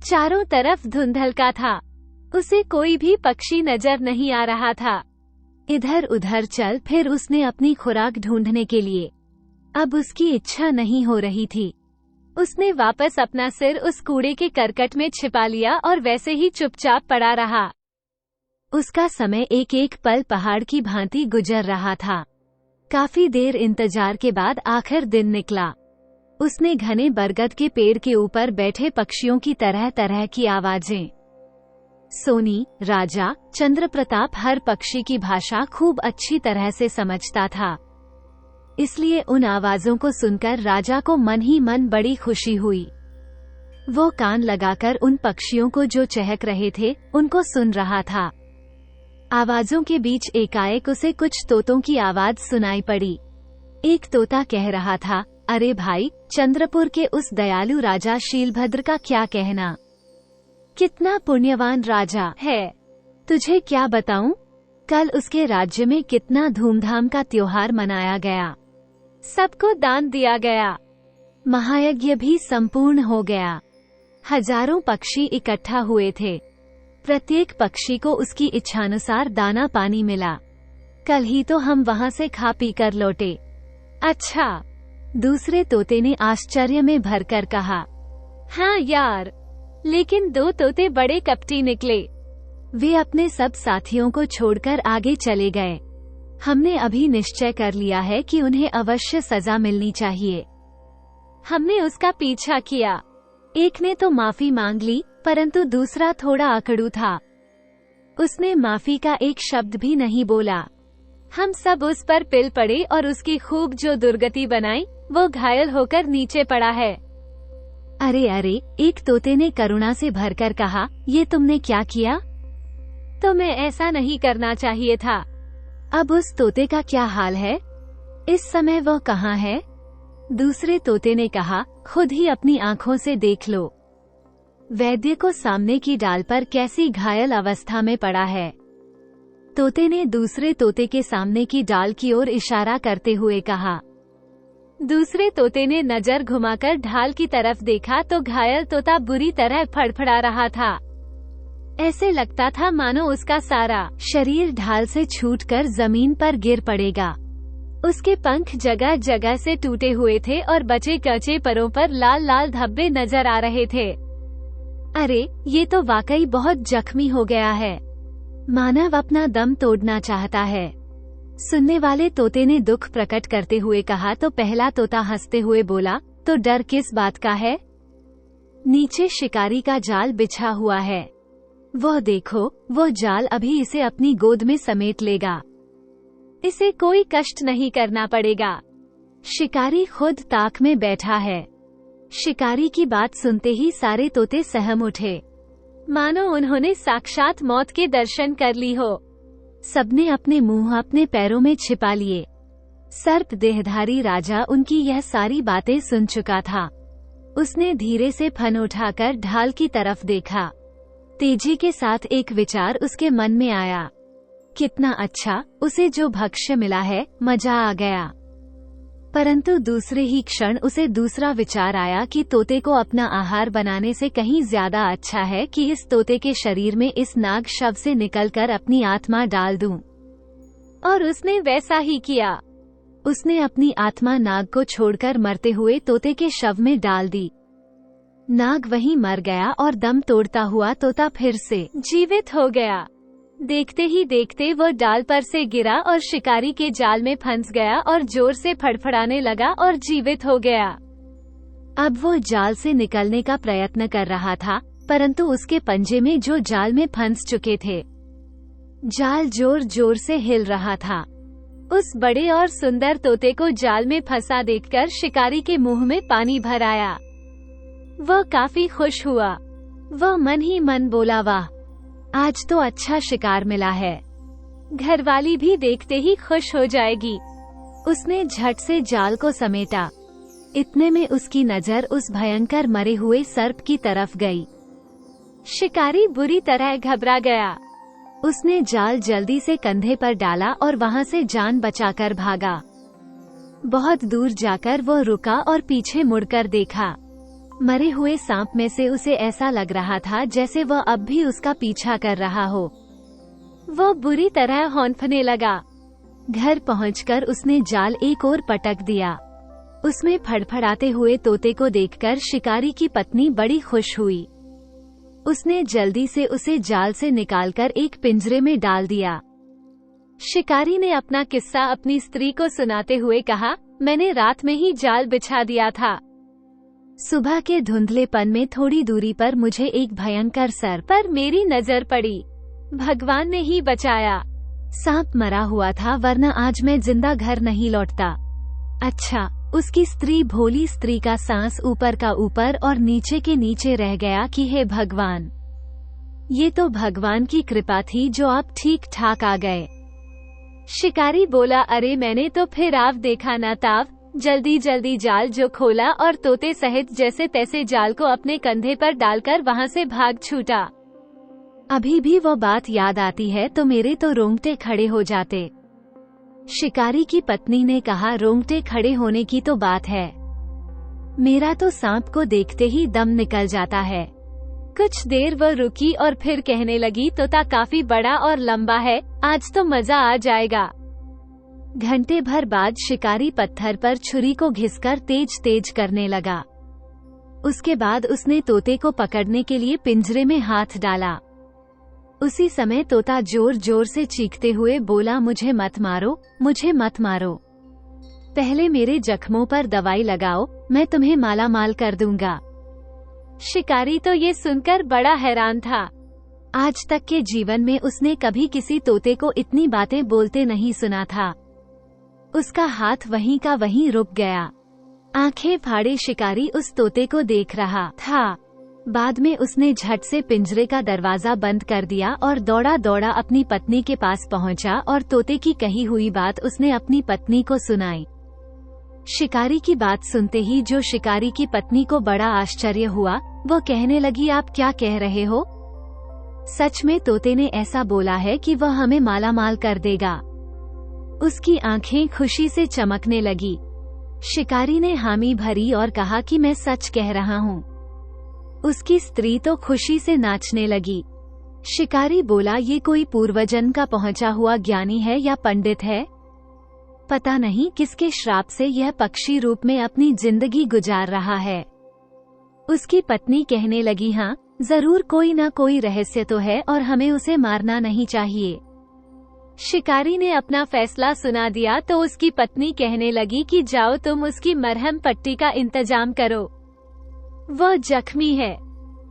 चारों तरफ धुंधलका था। उसे कोई भी पक्षी नजर नहीं आ रहा था। इधर उधर चल फिर उसने अपनी खुराक ढूंढने के लिए। अब उसकी इच्छा नहीं हो रही थी। उसने वापस अपना सिर उस कूड़े के करकट में छिपा लिया और वैसे ही चुपचाप पड़ा रहा। उसका समय एक एक पल पहाड़ की भांति गुजर रहा था। काफी देर इंतजार के बाद आखिर दिन निकला। उसने घने बरगद के पेड़ के ऊपर बैठे पक्षियों की तरह तरह की आवाजें सुनी। राजा चंद्रप्रताप हर पक्षी की भाषा खूब अच्छी तरह से समझता था, इसलिए उन आवाजों को सुनकर राजा को मन ही मन बड़ी खुशी हुई। वो कान लगाकर उन पक्षियों को जो चहक रहे थे उनको सुन रहा था। आवाजों के बीच एकाएक उसे कुछ तोतों की आवाज सुनाई पड़ी। एक तोता कह रहा था, अरे भाई, चंद्रपुर के उस दयालु राजा शीलभद्र का क्या कहना। कितना पुण्यवान राजा है। तुझे क्या बताऊं, कल उसके राज्य में कितना धूमधाम का त्योहार मनाया गया। सबको दान दिया गया। महायज्ञ भी संपूर्ण हो गया। हजारों पक्षी इकट्ठा हुए थे। प्रत्येक पक्षी को उसकी इच्छानुसार दाना पानी मिला। कल ही तो हम वहाँ से खा पी कर लौटे। अच्छा, दूसरे तोते ने आश्चर्य में भरकर कहा। हाँ यार, लेकिन दो तोते बड़े कपटी निकले। वे अपने सब साथियों को छोड़कर आगे चले गए। हमने अभी निश्चय कर लिया है कि उन्हें अवश्य सजा मिलनी चाहिए। हमने उसका पीछा किया। एक ने तो माफी मांग ली, परंतु दूसरा थोड़ा अकड़ू था। उसने माफी का एक शब्द भी नहीं बोला। हम सब उस पर पिल पड़े और उसकी खूब जो दुर्गति बनाई, वो घायल होकर नीचे पड़ा है। अरे अरे, एक तोते ने करुणा से भरकर कहा, ये तुमने क्या किया? तुम्हें ऐसा नहीं करना चाहिए था। अब उस तोते का क्या हाल है? इस समय वह कहाँ है? दूसरे तोते ने कहा, खुद ही अपनी आंखों से देख लो। वैद्य को सामने की डाल पर कैसी घायल अवस्था में पड़ा है। तोते ने दूसरे तोते के सामने की डाल की ओर इशारा करते हुए कहा। दूसरे तोते ने नजर घुमाकर ढाल की तरफ देखा तो घायल तोता बुरी तरह फड़फड़ा रहा था। ऐसे लगता था मानो उसका सारा शरीर ढाल से छूटकर जमीन पर गिर पड़ेगा। उसके पंख जगह जगह से टूटे हुए थे और बचे कचे परों पर लाल लाल धब्बे नजर आ रहे थे। अरे, ये तो वाकई बहुत जख्मी हो गया है। मानव अपना दम तोड़ना चाहता है। सुनने वाले तोते ने दुख प्रकट करते हुए कहा तो पहला तोता हंसते हुए बोला, तो डर किस बात का है? नीचे शिकारी का जाल बिछा हुआ है। वह देखो, वो जाल अभी इसे अपनी गोद में समेट लेगा। इसे कोई कष्ट नहीं करना पड़ेगा। शिकारी खुद ताक में बैठा है। शिकारी की बात सुनते ही सारे तोते सहम उठे, मानो उन्होंने साक्षात मौत के दर्शन कर ली हो। सबने अपने मुंह अपने पैरों में छिपा लिए। सर्प देहधारी राजा उनकी यह सारी बातें सुन चुका था। उसने धीरे से फन उठाकर ढाल की तरफ देखा। तेजी के साथ एक विचार उसके मन में आया। कितना अच्छा, उसे जो भक्ष्य मिला है, मजा आ गया। परंतु दूसरे ही क्षण उसे दूसरा विचार आया कि तोते को अपना आहार बनाने से कहीं ज्यादा अच्छा है कि इस तोते के शरीर में इस नाग शव से निकलकर अपनी आत्मा डाल दूं। और उसने वैसा ही किया। उसने अपनी आत्मा नाग को छोड़कर मरते हुए तोते के शव में डाल दी। नाग वहीं मर गया और दम तोड़ता हुआ तोता फिर से जीवित हो गया। देखते ही देखते वो डाल पर से गिरा और शिकारी के जाल में फंस गया और जोर से फड़फड़ाने लगा और जीवित हो गया। अब वो जाल से निकलने का प्रयत्न कर रहा था, परंतु उसके पंजे में जो जाल में फंस चुके थे। जाल जोर जोर से हिल रहा था। उस बड़े और सुंदर तोते को जाल में फंसा देखकर शिकारी के मुंह में पानी भर आया। वह काफी खुश हुआ। वह मन ही मन बोला, वाह, आज तो अच्छा शिकार मिला है। घरवाली भी देखते ही खुश हो जाएगी। उसने झट से जाल को समेटा। इतने में उसकी नजर उस भयंकर मरे हुए सर्प की तरफ गई। शिकारी बुरी तरह घबरा गया। उसने जाल जल्दी से कंधे पर डाला और वहां से जान बचाकर भागा। बहुत दूर जाकर वो रुका और पीछे मुड़कर देखा। मरे हुए सांप में से उसे ऐसा लग रहा था जैसे वह अब भी उसका पीछा कर रहा हो। वो बुरी तरह हौंफने लगा। घर पहुंचकर उसने जाल एक ओर पटक दिया। उसमें फड़फड़ाते हुए तोते को देखकर शिकारी की पत्नी बड़ी खुश हुई। उसने जल्दी से उसे जाल से निकालकर एक पिंजरे में डाल दिया। शिकारी ने अपना किस्सा अपनी स्त्री को सुनाते हुए कहा, मैंने रात में ही जाल बिछा दिया था। सुबह के धुंधलेपन में थोड़ी दूरी पर मुझे एक भयंकर सर्प पर मेरी नजर पड़ी। भगवान ने ही बचाया। सांप मरा हुआ था, वरना आज मैं जिंदा घर नहीं लौटता। अच्छा, उसकी स्त्री भोली स्त्री का सांस ऊपर का ऊपर और नीचे के नीचे रह गया कि हे भगवान, ये तो भगवान की कृपा थी जो आप ठीक ठाक आ गए। शिकारी बोला, अरे मैंने तो फिर आप देखा ना ताव, जल्दी जल्दी जाल जो खोला और तोते सहित जैसे तैसे जाल को अपने कंधे पर डालकर वहां से भाग छूटा। अभी भी वो बात याद आती है तो मेरे तो रोंगटे खड़े हो जाते। शिकारी की पत्नी ने कहा, रोंगटे खड़े होने की तो बात है, मेरा तो सांप को देखते ही दम निकल जाता है। कुछ देर वह रुकी और फिर कहने लगी, तोता काफी बड़ा और लंबा है, आज तो मजा आ जाएगा। घंटे भर बाद शिकारी पत्थर पर छुरी को घिसकर तेज तेज करने लगा। उसके बाद उसने तोते को पकड़ने के लिए पिंजरे में हाथ डाला। उसी समय तोता जोर जोर से चीखते हुए बोला, मुझे मत मारो, मुझे मत मारो, पहले मेरे जख्मों पर दवाई लगाओ, मैं तुम्हें माला माल कर दूंगा। शिकारी तो ये सुनकर बड़ा हैरान था। आज तक के जीवन में उसने कभी किसी तोते को इतनी बातें बोलते नहीं सुना था। उसका हाथ वहीं का वहीं रुक गया। आंखें फाड़े शिकारी उस तोते को देख रहा था। बाद में उसने झट से पिंजरे का दरवाजा बंद कर दिया और दौड़ा दौड़ा अपनी पत्नी के पास पहुंचा और तोते की कही हुई बात उसने अपनी पत्नी को सुनाई। शिकारी की बात सुनते ही जो शिकारी की पत्नी को बड़ा आश्चर्य हुआ, वो कहने लगी, आप क्या कह रहे हो? सच में तोते ने ऐसा बोला है कि वह हमें माला माल कर देगा। उसकी आंखें खुशी से चमकने लगी। शिकारी ने हामी भरी और कहा कि मैं सच कह रहा हूँ। उसकी स्त्री तो खुशी से नाचने लगी। शिकारी बोला, ये कोई पूर्वजन्म का पहुंचा हुआ ज्ञानी है या पंडित है, पता नहीं किसके श्राप से यह पक्षी रूप में अपनी जिंदगी गुजार रहा है। उसकी पत्नी कहने लगी, हाँ, जरूर कोई ना कोई रहस्य तो है और हमें उसे मारना नहीं चाहिए। शिकारी ने अपना फैसला सुना दिया तो उसकी पत्नी कहने लगी कि जाओ तुम उसकी मरहम पट्टी का इंतजाम करो, वह जख्मी है।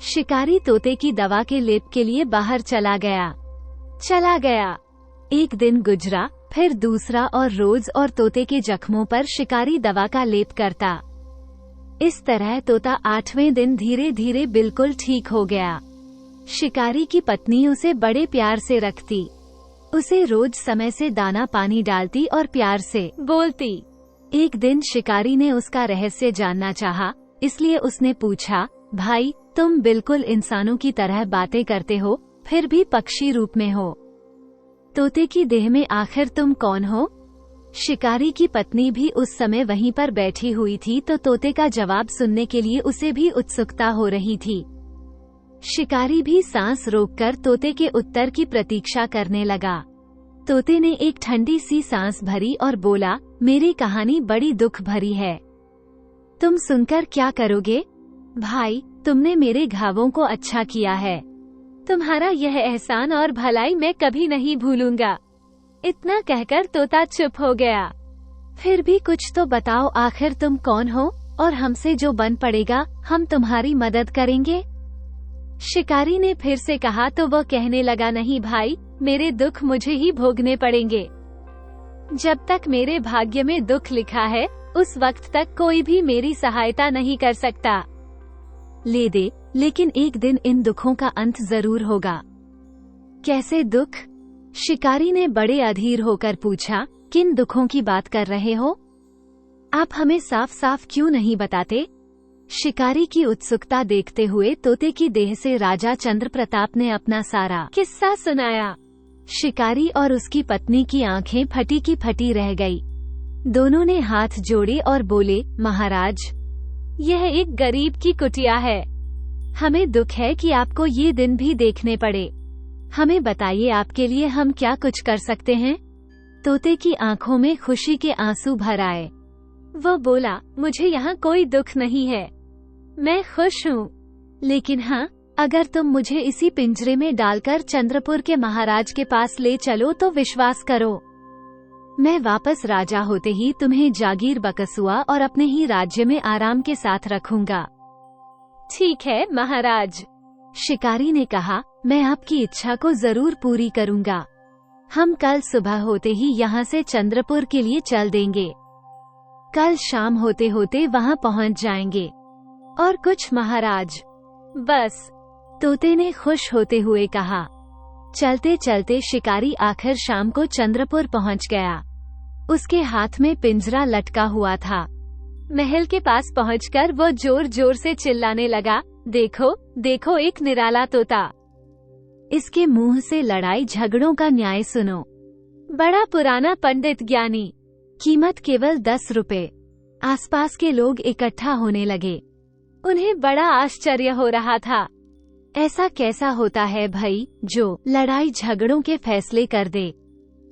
शिकारी तोते की दवा के लेप के लिए बाहर चला गया। एक दिन गुजरा, फिर दूसरा और रोज और तोते के जख्मों पर शिकारी दवा का लेप करता। इस तरह तोता 8वें दिन धीरे धीरे बिल्कुल ठीक हो गया। शिकारी की पत्नी उसे बड़े प्यार से रखती, उसे रोज समय से दाना पानी डालती और प्यार से बोलती। एक दिन शिकारी ने उसका रहस्य जानना चाहा, इसलिए उसने पूछा, भाई, तुम बिल्कुल इंसानों की तरह बातें करते हो, फिर भी पक्षी रूप में हो, तोते की देह में आखिर तुम कौन हो? शिकारी की पत्नी भी उस समय वहीं पर बैठी हुई थी, तो तोते का जवाब सुनने के लिए उसे भी उत्सुकता हो रही थी। शिकारी भी सांस रोककर तोते के उत्तर की प्रतीक्षा करने लगा। तोते ने एक ठंडी सी सांस भरी और बोला, मेरी कहानी बड़ी दुख भरी है। तुम सुनकर क्या करोगे? भाई, तुमने मेरे घावों को अच्छा किया है। तुम्हारा यह एहसान और भलाई मैं कभी नहीं भूलूंगा। इतना कहकर तोता चुप हो गया। फिर भी कुछ तो बताओ, आखिर तुम कौन हो और हमसे जो बन पड़ेगा हम तुम्हारी मदद करेंगे। शिकारी ने फिर से कहा तो वह कहने लगा, नहीं भाई, मेरे दुख मुझे ही भोगने पड़ेंगे। जब तक मेरे भाग्य में दुख लिखा है उस वक्त तक कोई भी मेरी सहायता नहीं कर सकता। ले दे, लेकिन एक दिन इन दुखों का अंत जरूर होगा। कैसे दुख? शिकारी ने बड़े अधीर होकर पूछा, किन दुखों की बात कर रहे हो? आप हमें साफ साफ क्यों नहीं बताते? शिकारी की उत्सुकता देखते हुए तोते की देह से राजा चंद्रप्रताप ने अपना सारा किस्सा सुनाया। शिकारी और उसकी पत्नी की आंखें फटी की फटी रह गई। दोनों ने हाथ जोड़े और बोले, महाराज, यह एक गरीब की कुटिया है। हमें दुख है कि आपको ये दिन भी देखने पड़े। हमें बताइए, आपके लिए हम क्या कुछ कर सकते हैं? तोते की आंखों में खुशी के आंसू भर आए। वह बोला, मुझे यहाँ कोई दुख नहीं है, मैं खुश हूँ। लेकिन हाँ, अगर तुम मुझे इसी पिंजरे में डालकर चंद्रपुर के महाराज के पास ले चलो तो विश्वास करो, मैं वापस राजा होते ही तुम्हें जागीर बकसुआ और अपने ही राज्य में आराम के साथ रखूंगा। ठीक है महाराज, शिकारी ने कहा, मैं आपकी इच्छा को जरूर पूरी करूंगा। हम कल सुबह होते ही यहाँ से चंद्रपुर के लिए चल देंगे। कल शाम होते होते वहाँ पहुँच जाएंगे। और कुछ महाराज? बस, तोते ने खुश होते हुए कहा। चलते चलते शिकारी आखिर शाम को चंद्रपुर पहुँच गया। उसके हाथ में पिंजरा लटका हुआ था। महल के पास पहुंचकर वो जोर जोर से चिल्लाने लगा, देखो देखो, एक निराला तोता। इसके मुंह से लड़ाई झगड़ों का न्याय सुनो। बड़ा पुराना पंडित ज्ञानी, कीमत केवल 10 रुपए। आसपास के लोग इकट्ठा होने लगे। उन्हें बड़ा आश्चर्य हो रहा था। ऐसा कैसा होता है भाई जो लड़ाई झगड़ों के फैसले कर दे।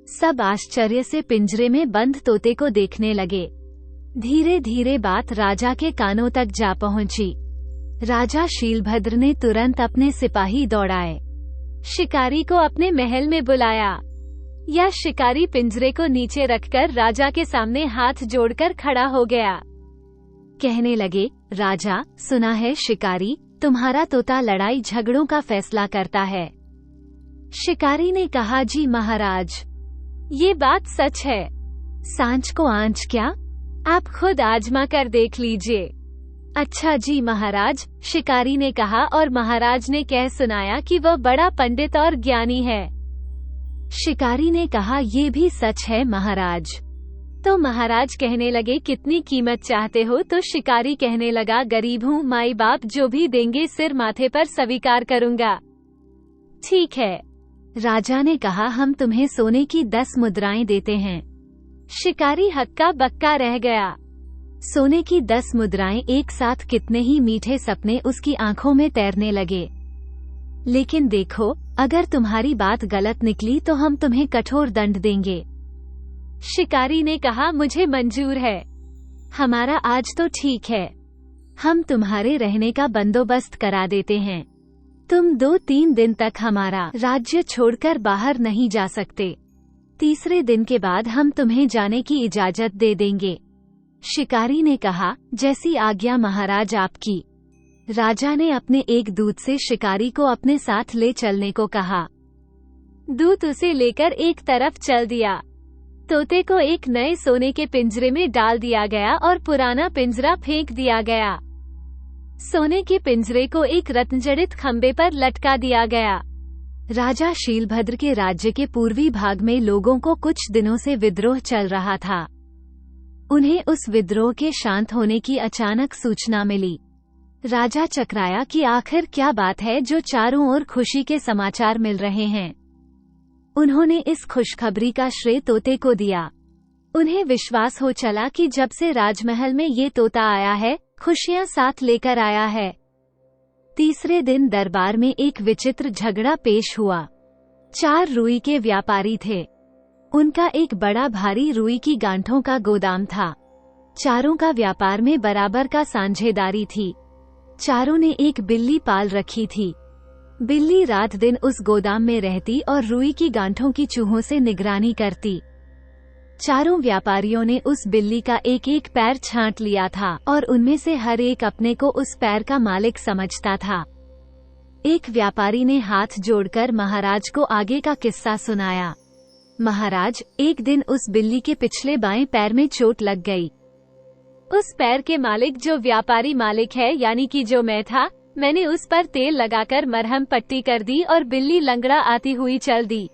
सब आश्चर्य से पिंजरे में बंद तोते को देखने लगे। धीरे धीरे बात राजा के कानों तक जा पहुंची। राजा शीलभद्र ने तुरंत अपने सिपाही दौड़ाए, शिकारी को अपने महल में बुलाया। यह शिकारी पिंजरे को नीचे रखकर राजा के सामने हाथ जोड़कर खड़ा हो गया। कहने लगे, राजा, सुना है शिकारी, तुम्हारा तोता लड़ाई झगड़ों का फैसला करता है। शिकारी ने कहा, जी महाराज, ये बात सच है। सांच को आंच क्या, आप खुद आजमा कर देख लीजिए। अच्छा जी महाराज, शिकारी ने कहा, और महाराज ने कह सुनाया कि वह बड़ा पंडित और ज्ञानी है। शिकारी ने कहा, ये भी सच है महाराज। तो महाराज कहने लगे, कितनी कीमत चाहते हो? तो शिकारी कहने लगा, गरीब हूँ, माई बाप जो भी देंगे सिर माथे पर स्वीकार करूँगा। ठीक है। राजा ने कहा, हम तुम्हें सोने की 10 मुद्राएं देते हैं। शिकारी हक्का बक्का रह गया। सोने की 10 मुद्राएं एक साथ कितने ही मीठे सपने उसकी आंखों में तैरने लगे। लेकिन देखो, अगर तुम्हारी बात गलत निकली तो हम तुम्हें कठोर दंड देंगे। शिकारी ने कहा, मुझे मंजूर है। हमारा आज तो ठीक है, हम तुम्हारे रहने का बंदोबस्त करा देते हैं। तुम 2-3 दिन तक हमारा राज्य छोड़कर बाहर नहीं जा सकते। तीसरे दिन के बाद हम तुम्हें जाने की इजाजत दे देंगे। शिकारी ने कहा, जैसी आज्ञा महाराज आपकी। राजा ने अपने एक दूत से शिकारी को अपने साथ ले चलने को कहा। दूत उसे लेकर एक तरफ चल दिया। तोते को एक नए सोने के पिंजरे में डाल दिया गया और पुराना पिंजरा फेंक दिया गया। सोने के पिंजरे को एक रत्नजड़ित खंबे पर लटका दिया गया। राजा शीलभद्र के राज्य के पूर्वी भाग में लोगों को कुछ दिनों से विद्रोह चल रहा था। उन्हें उस विद्रोह के शांत होने की अचानक सूचना मिली। राजा चकराया कि आखिर क्या बात है जो चारों ओर खुशी के समाचार मिल रहे हैं। उन्होंने इस खुशखबरी का श्रेय तोते को दिया। उन्हें विश्वास हो चला कि जब से राजमहल में ये तोता आया है, खुशियां साथ लेकर आया है। तीसरे दिन दरबार में एक विचित्र झगड़ा पेश हुआ। 4 रुई के व्यापारी थे। उनका एक बड़ा भारी रुई की गांठों का गोदाम था। चारों का व्यापार में बराबर का साझेदारी थी। चारों ने एक बिल्ली पाल रखी थी। बिल्ली रात दिन उस गोदाम में रहती और रुई की गांठों की चूहों से निगरानी करती। चारों व्यापारियों ने उस बिल्ली का एक एक पैर छांट लिया था और उनमें से हर एक अपने को उस पैर का मालिक समझता था। एक व्यापारी ने हाथ जोड़कर महाराज को आगे का किस्सा सुनाया। महाराज, एक दिन उस बिल्ली के पिछले बाएं पैर में चोट लग गई। उस पैर के मालिक जो व्यापारी मालिक है, यानी कि जो मैं था, मैंने उस पर तेल लगाकर मरहम पट्टी कर दी और बिल्ली लंगड़ा आती हुई चल दी।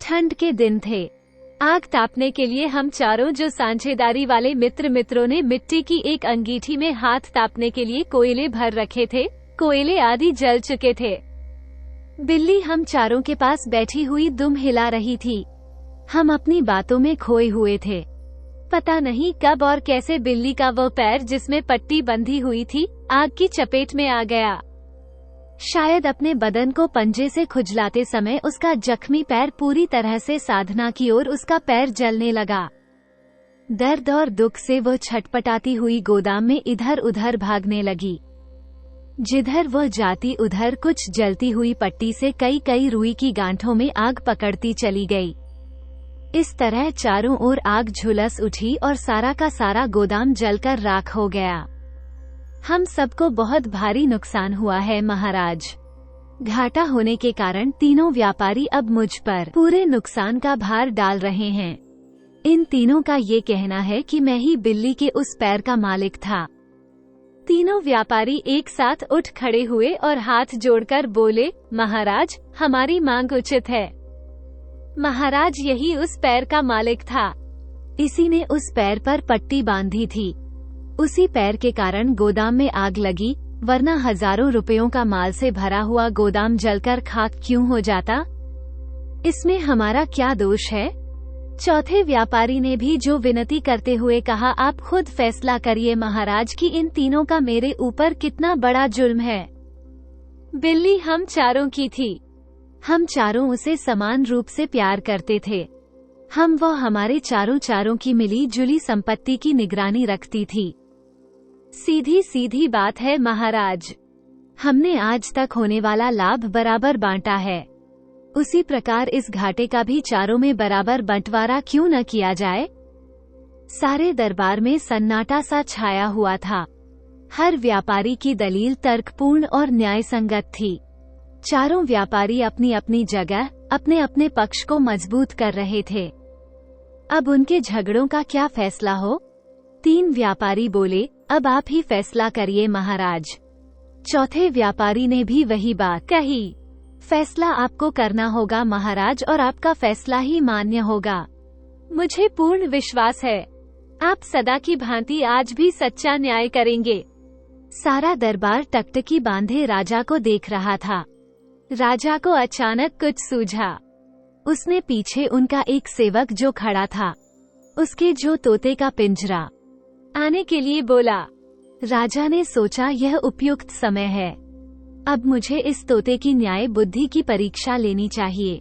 ठंड के दिन थे। आग तापने के लिए हम चारों जो साझेदारी वाले मित्रों ने मिट्टी की एक अंगीठी में हाथ तापने के लिए कोयले भर रखे थे। कोयले आदि जल चुके थे। बिल्ली हम चारों के पास बैठी हुई दुम हिला रही थी। हम अपनी बातों में खोए हुए थे। पता नहीं कब और कैसे बिल्ली का वो पैर जिसमें पट्टी बंधी हुई थी, आग की चपेट में आ गया। शायद अपने बदन को पंजे से खुजलाते समय उसका जख्मी पैर पूरी तरह से साधना की ओर उसका पैर जलने लगा। दर्द और दुख से वो छटपटाती हुई गोदाम में इधर उधर भागने लगी। जिधर वो जाती उधर कुछ जलती हुई पट्टी से कई रुई की गांठों में आग पकड़ती चली गई। इस तरह चारों ओर आग झुलस उठी और सारा का सारा गोदाम जलकर राख हो गया। हम सबको बहुत भारी नुकसान हुआ है महाराज। घाटा होने के कारण तीनों व्यापारी अब मुझ पर पूरे नुकसान का भार डाल रहे हैं। इन तीनों का ये कहना है कि मैं ही बिल्ली के उस पैर का मालिक था। तीनों व्यापारी एक साथ उठ खड़े हुए और हाथ जोड़कर बोले, महाराज, हमारी मांग उचित है। महाराज, यही उस पैर का मालिक था। इसी ने उस पैर पर पट्टी बांधी थी। उसी पैर के कारण गोदाम में आग लगी, वरना हजारों रुपयों का माल से भरा हुआ गोदाम जलकर खाक क्यों हो जाता? इसमें हमारा क्या दोष है? चौथे व्यापारी ने भी जो विनती करते हुए कहा, आप खुद फैसला करिए महाराज कि इन तीनों का मेरे ऊपर कितना बड़ा जुल्म है। बिल्ली हम चारों की थी। हम चारों उसे समान रूप से प्यार करते थे। हम वो हमारे चारों की मिली जुली संपत्ति की निगरानी रखती थी। सीधी सीधी बात है महाराज। हमने आज तक होने वाला लाभ बराबर बांटा है। उसी प्रकार इस घाटे का भी चारों में बराबर बंटवारा क्यों न किया जाए? सारे दरबार में सन्नाटा सा छाया हुआ था। हर व्यापारी की दलील तर्कपूर्ण और न्यायसंगत थी। चारों व्यापारी अपनी अपनी जगह अपने अपने पक्ष को मजबूत कर रहे थे। अब उनके झगड़ों का क्या फैसला हो? 3 व्यापारी बोले, अब आप ही फैसला करिए महाराज। चौथे व्यापारी ने भी वही बात कही। फैसला आपको करना होगा महाराज, और आपका फैसला ही मान्य होगा। मुझे पूर्ण विश्वास है आप सदा की भांति आज भी सच्चा न्याय करेंगे। सारा दरबार टकटकी बांधे राजा को देख रहा था। राजा को अचानक कुछ सूझा। उसने पीछे उनका एक सेवक जो खड़ा था, उसके जो तोते का पिंजरा आने के लिए बोला। राजा ने सोचा, यह उपयुक्त समय है। अब मुझे इस तोते की न्याय बुद्धि की परीक्षा लेनी चाहिए।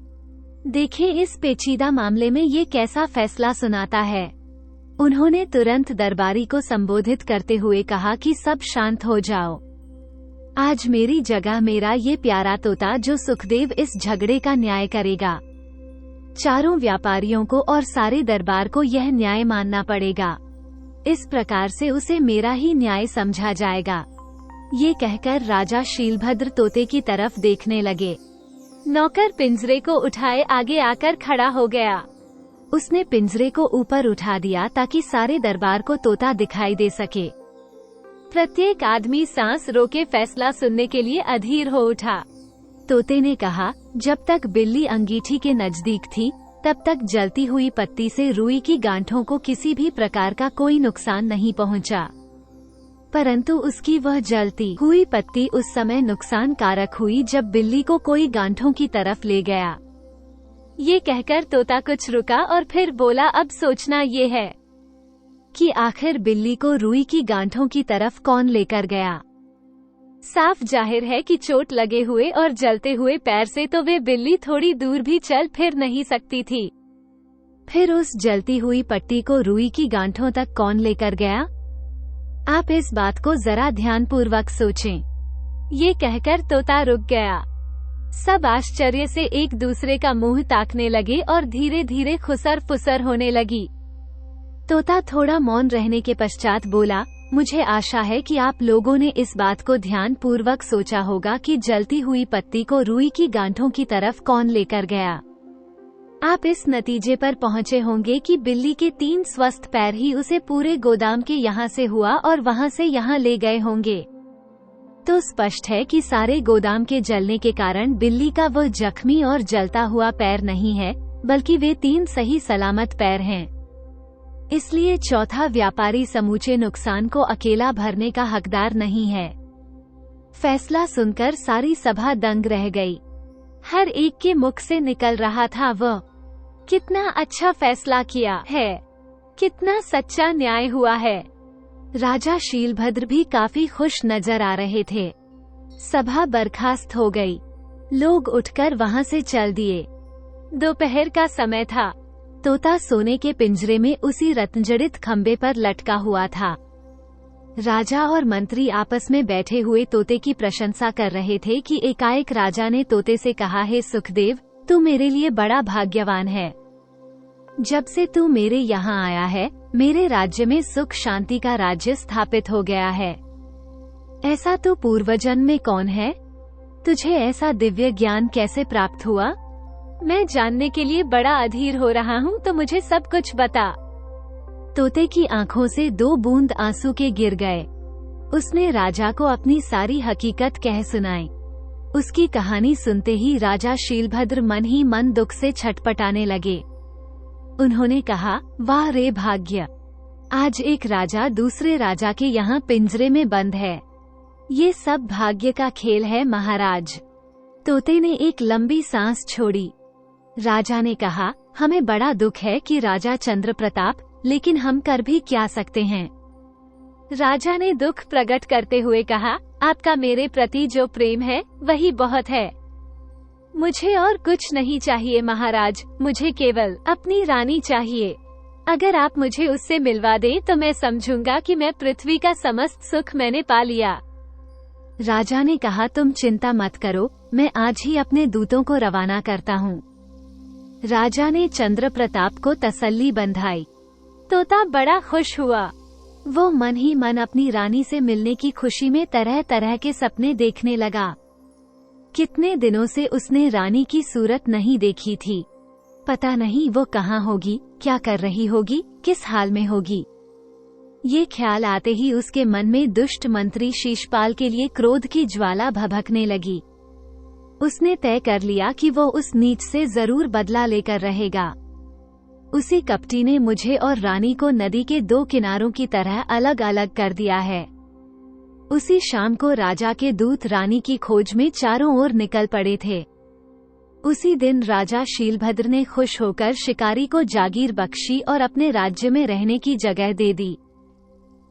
देखें इस पेचीदा मामले में ये कैसा फैसला सुनाता है। उन्होंने तुरंत दरबारी को संबोधित करते हुए कहा कि सब शांत हो जाओ। आज मेरी जगह मेरा ये प्यारा तोता जो सुखदेव इस झगड़े का न्याय करेगा। चारों व्यापारियों को और सारे दरबार को यह न्याय मानना पड़ेगा। इस प्रकार से उसे मेरा ही न्याय समझा जाएगा। ये कहकर राजा शीलभद्र तोते की तरफ देखने लगे। नौकर पिंजरे को उठाए आगे आकर खड़ा हो गया। उसने पिंजरे को ऊपर उठा दिया ताकि सारे दरबार को तोता दिखाई दे सके। प्रत्येक आदमी सांस रोके फैसला सुनने के लिए अधीर हो उठा। तोते ने कहा, जब तक बिल्ली अंगीठी के नजदीक थी तब तक जलती हुई पत्ती से रुई की गांठों को किसी भी प्रकार का कोई नुकसान नहीं पहुंचा, परंतु उसकी वह जलती हुई पत्ती उस समय नुकसान कारक हुई जब बिल्ली को कोई गांठों की तरफ ले गया। ये कहकर तोता कुछ रुका और फिर बोला, अब सोचना ये है कि आखिर बिल्ली को रुई की गांठों की तरफ कौन लेकर गया। साफ जाहिर है कि चोट लगे हुए और जलते हुए पैर से तो वे बिल्ली थोड़ी दूर भी चल फिर नहीं सकती थी। फिर उस जलती हुई पट्टी को रुई की गांठों तक कौन लेकर गया? आप इस बात को जरा ध्यानपूर्वक सोचें। ये कहकर तोता रुक गया। सब आश्चर्य से एक दूसरे का मुंह ताकने लगे और धीरे धीरे खुसर फुसर होने लगी। तोता थोड़ा मौन रहने के पश्चात बोला, मुझे आशा है कि आप लोगों ने इस बात को ध्यान पूर्वक सोचा होगा कि जलती हुई पत्ती को रुई की गांठों की तरफ कौन लेकर गया। आप इस नतीजे पर पहुंचे होंगे कि बिल्ली के 3 स्वस्थ पैर ही उसे पूरे गोदाम के यहाँ से हुआ और वहाँ से यहाँ ले गए होंगे। तो स्पष्ट है कि सारे गोदाम के जलने के कारण बिल्ली का वो जख्मी और जलता हुआ पैर नहीं है, बल्कि वे 3 सही सलामत पैर हैं। इसलिए चौथा व्यापारी समूचे नुकसान को अकेला भरने का हकदार नहीं है। फैसला सुनकर सारी सभा दंग रह गई। हर एक के मुख से निकल रहा था, वह कितना अच्छा फैसला किया है, कितना सच्चा न्याय हुआ है। राजा शीलभद्र भी काफी खुश नजर आ रहे थे। सभा बर्खास्त हो गई। लोग उठकर वहां से चल दिए। दोपहर का समय था। तोता सोने के पिंजरे में उसी रत्नजड़ित खंबे पर लटका हुआ था। राजा और मंत्री आपस में बैठे हुए तोते की प्रशंसा कर रहे थे कि एकाएक राजा ने तोते से कहा, हे सुखदेव, तू मेरे लिए बड़ा भाग्यवान है। जब से तू मेरे यहाँ आया है, मेरे राज्य में सुख शांति का राज्य स्थापित हो गया है। ऐसा तू पूर्वजन्म में कौन है? तुझे ऐसा दिव्य ज्ञान कैसे प्राप्त हुआ? मैं जानने के लिए बड़ा अधीर हो रहा हूँ, तो मुझे सब कुछ बता। तोते की आंखों से 2 बूंद आंसू के गिर गए। उसने राजा को अपनी सारी हकीकत कह सुनाई। उसकी कहानी सुनते ही राजा शीलभद्र मन ही मन दुख से छटपटाने लगे। उन्होंने कहा, वाह रे भाग्य, आज एक राजा दूसरे राजा के यहाँ पिंजरे में बंद है। ये सब भाग्य का खेल है महाराज। तोते ने एक लंबी सांस छोड़ी। राजा ने कहा, हमें बड़ा दुख है कि राजा चंद्र प्रताप, लेकिन हम कर भी क्या सकते हैं। राजा ने दुख प्रकट करते हुए कहा, आपका मेरे प्रति जो प्रेम है वही बहुत है। मुझे और कुछ नहीं चाहिए महाराज, मुझे केवल अपनी रानी चाहिए। अगर आप मुझे उससे मिलवा दें तो मैं समझूंगा कि मैं पृथ्वी का समस्त सुख मैंने पा लिया। राजा ने कहा, तुम चिंता मत करो, मैं आज ही अपने दूतों को रवाना करता हूँ। राजा ने चंद्र प्रताप को तसल्ली बंधाई। तोता बड़ा खुश हुआ। वो मन ही मन अपनी रानी से मिलने की खुशी में तरह तरह के सपने देखने लगा। कितने दिनों से उसने रानी की सूरत नहीं देखी थी। पता नहीं वो कहाँ होगी, क्या कर रही होगी, किस हाल में होगी। ये ख्याल आते ही उसके मन में दुष्ट मंत्री शीशपाल के लिए क्रोध की ज्वाला भभकने लगी। उसने तय कर लिया कि वो उस नीच से जरूर बदला लेकर रहेगा। उसी कपटी ने मुझे और रानी को नदी के 2 किनारों की तरह अलग अलग कर दिया है। उसी शाम को राजा के दूत रानी की खोज में चारों ओर निकल पड़े थे। उसी दिन राजा शीलभद्र ने खुश होकर शिकारी को जागीर बख्शी और अपने राज्य में रहने की जगह दे दी।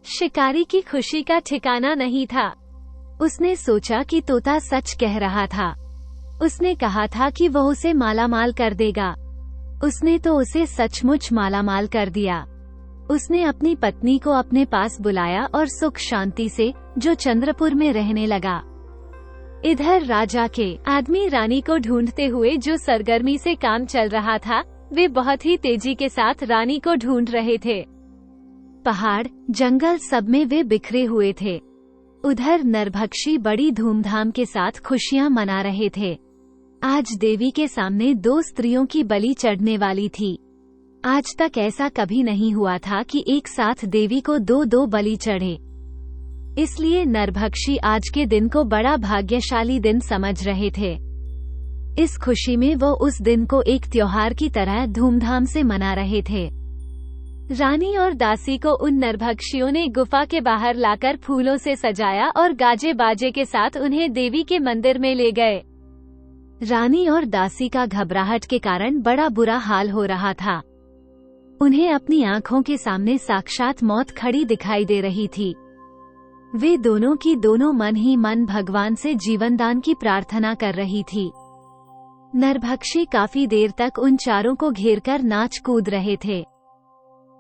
शिकारी की खुशी का ठिकाना नहीं था। उसने सोचा कि तोता सच कह रहा था। उसने कहा था कि वह उसे मालामाल कर देगा। उसने तो उसे सचमुच मालामाल कर दिया। उसने अपनी पत्नी को अपने पास बुलाया और सुख शांति से, जो चंद्रपुर में रहने लगा। इधर राजा के आदमी रानी को ढूंढते हुए जो सरगर्मी से काम चल रहा था, वे बहुत ही तेजी के साथ रानी को ढूंढ रहे थे। पहाड़, जंगल सब में वे बिखरे हुए थे। उधर नरभक्षी बड़ी धूमधाम के साथ खुशियां मना रहे थे। आज देवी के सामने 2 स्त्रियों की बलि चढ़ने वाली थी। आज तक ऐसा कभी नहीं हुआ था कि एक साथ देवी को 2-2 बलि चढ़े। इसलिए नरभक्षी आज के दिन को बड़ा भाग्यशाली दिन समझ रहे थे। इस खुशी में वो उस दिन को एक त्योहार की तरह धूमधाम से मना रहे थे। रानी और दासी को उन नरभक्षियों ने गुफा के बाहर लाकर फूलों से सजाया और गाजे बाजे के साथ उन्हें देवी के मंदिर में ले गए। रानी और दासी का घबराहट के कारण बड़ा बुरा हाल हो रहा था। उन्हें अपनी आंखों के सामने साक्षात मौत खड़ी दिखाई दे रही थी। वे दोनों की दोनों मन ही मन भगवान से जीवनदान की प्रार्थना कर रही थी। नरभक्षी काफी देर तक उन चारों को घेरकर नाच कूद रहे थे।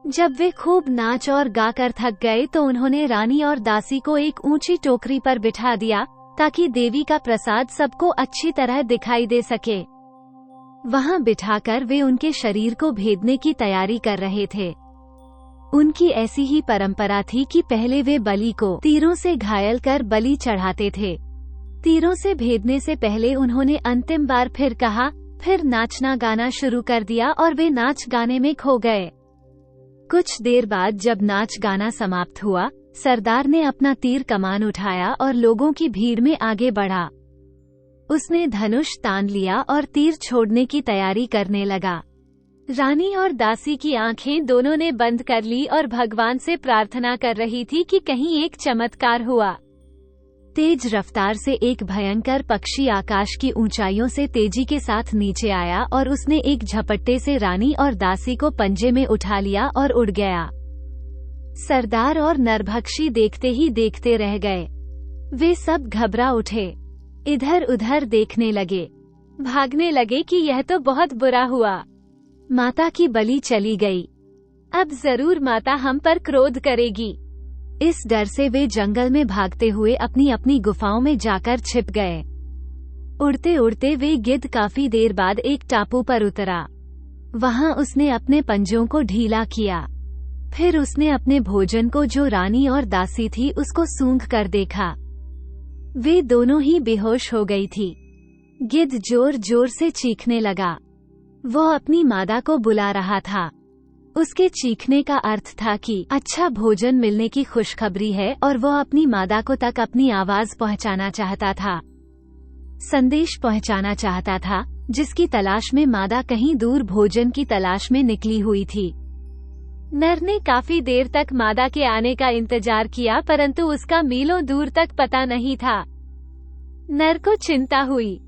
जब वे खूब नाच और गाकर थक गए तो उन्होंने रानी और दासी को एक ऊंची टोकरी पर बिठा दिया ताकि देवी का प्रसाद सबको अच्छी तरह दिखाई दे सके। वहां बिठाकर वे उनके शरीर को भेदने की तैयारी कर रहे थे। उनकी ऐसी ही परंपरा थी कि पहले वे बलि को तीरों से घायल कर बलि चढ़ाते थे। तीरों से भेदने से पहले उन्होंने अंतिम बार फिर कहा, फिर नाचना गाना शुरू कर दिया और वे नाच गाने में खो गए। कुछ देर बाद जब नाच गाना समाप्त हुआ, सरदार ने अपना तीर कमान उठाया और लोगों की भीड़ में आगे बढ़ा। उसने धनुष तान लिया और तीर छोड़ने की तैयारी करने लगा। रानी और दासी की आंखें दोनों ने बंद कर ली और भगवान से प्रार्थना कर रही थी कि कहीं एक चमत्कार हुआ। तेज रफ्तार से एक भयंकर पक्षी आकाश की ऊंचाइयों से तेजी के साथ नीचे आया और उसने एक झपट्टे से रानी और दासी को पंजे में उठा लिया और उड़ गया। सरदार और नरभक्षी देखते ही देखते रह गए। वे सब घबरा उठे, इधर उधर देखने लगे, भागने लगे कि यह तो बहुत बुरा हुआ। माता की बलि चली गई, अब जरूर माता हम पर क्रोध करेगी। इस डर से वे जंगल में भागते हुए अपनी अपनी गुफाओं में जाकर छिप गए। उड़ते उड़ते वे गिद्ध काफी देर बाद एक टापू पर उतरा। वहां उसने अपने पंजों को ढीला किया। फिर उसने अपने भोजन को, जो रानी और दासी थी, उसको सूंघ कर देखा। वे दोनों ही बेहोश हो गई थी। गिद्ध जोर जोर से चीखने लगा। वो अपनी मादा को बुला रहा था। उसके चीखने का अर्थ था कि अच्छा भोजन मिलने की खुशखबरी है और वो अपनी मादा को तक अपनी आवाज पहुंचाना चाहता था, संदेश पहुंचाना चाहता था, जिसकी तलाश में मादा कहीं दूर भोजन की तलाश में निकली हुई थी। नर ने काफी देर तक मादा के आने का इंतजार किया, परंतु उसका मीलों दूर तक पता नहीं था। नर को चिंता हुई।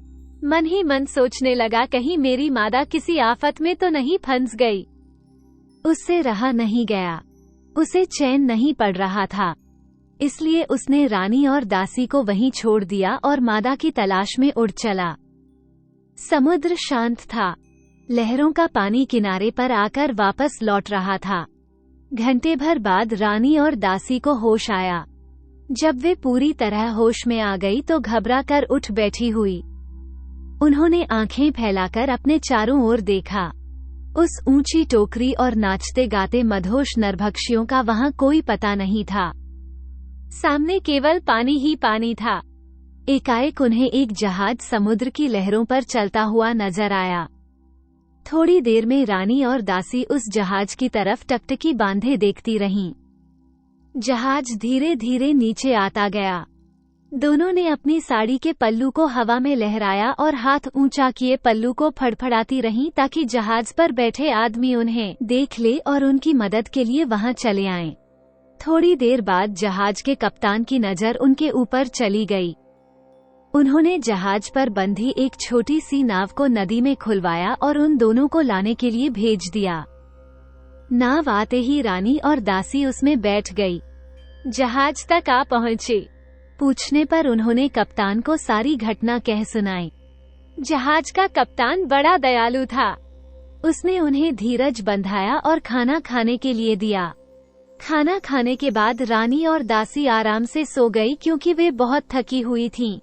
मन ही मन सोचने लगा, कहीं मेरी मादा किसी आफत में तो नहीं फंस गई। उससे रहा नहीं गया, उसे चैन नहीं पड़ रहा था, इसलिए उसने रानी और दासी को वहीं छोड़ दिया और मादा की तलाश में उड़ चला। समुद्र शांत था। लहरों का पानी किनारे पर आकर वापस लौट रहा था। घंटे भर बाद रानी और दासी को होश आया। जब वे पूरी तरह होश में आ गई तो घबरा कर उठ बैठी हुई। उन्होंने आंखें फैलाकर अपने चारों ओर देखा। उस ऊंची टोकरी और नाचते गाते मदहोश नरभक्षियों का वहां कोई पता नहीं था। सामने केवल पानी ही पानी था। एकाएक उन्हें एक जहाज समुद्र की लहरों पर चलता हुआ नजर आया। थोड़ी देर में रानी और दासी उस जहाज की तरफ टकटकी बांधे देखती रहीं। जहाज धीरे धीरे नीचे आता गया। दोनों ने अपनी साड़ी के पल्लू को हवा में लहराया और हाथ ऊंचा किए पल्लू को फड़फड़ाती रहीं ताकि जहाज पर बैठे आदमी उन्हें देख ले और उनकी मदद के लिए वहां चले आएं। थोड़ी देर बाद जहाज के कप्तान की नजर उनके ऊपर चली गई। उन्होंने जहाज पर बंधी एक छोटी सी नाव को नदी में खुलवाया और उन दोनों को लाने के लिए भेज दिया। नाव आते ही रानी और दासी उसमें बैठ गई। जहाज तक आ पहुंचे। पूछने पर उन्होंने कप्तान को सारी घटना कह सुनाई। जहाज का कप्तान बड़ा दयालु था। उसने उन्हें धीरज बंधाया और खाना खाने के लिए दिया। खाना खाने के बाद रानी और दासी आराम से सो गई क्योंकि वे बहुत थकी हुई थीं।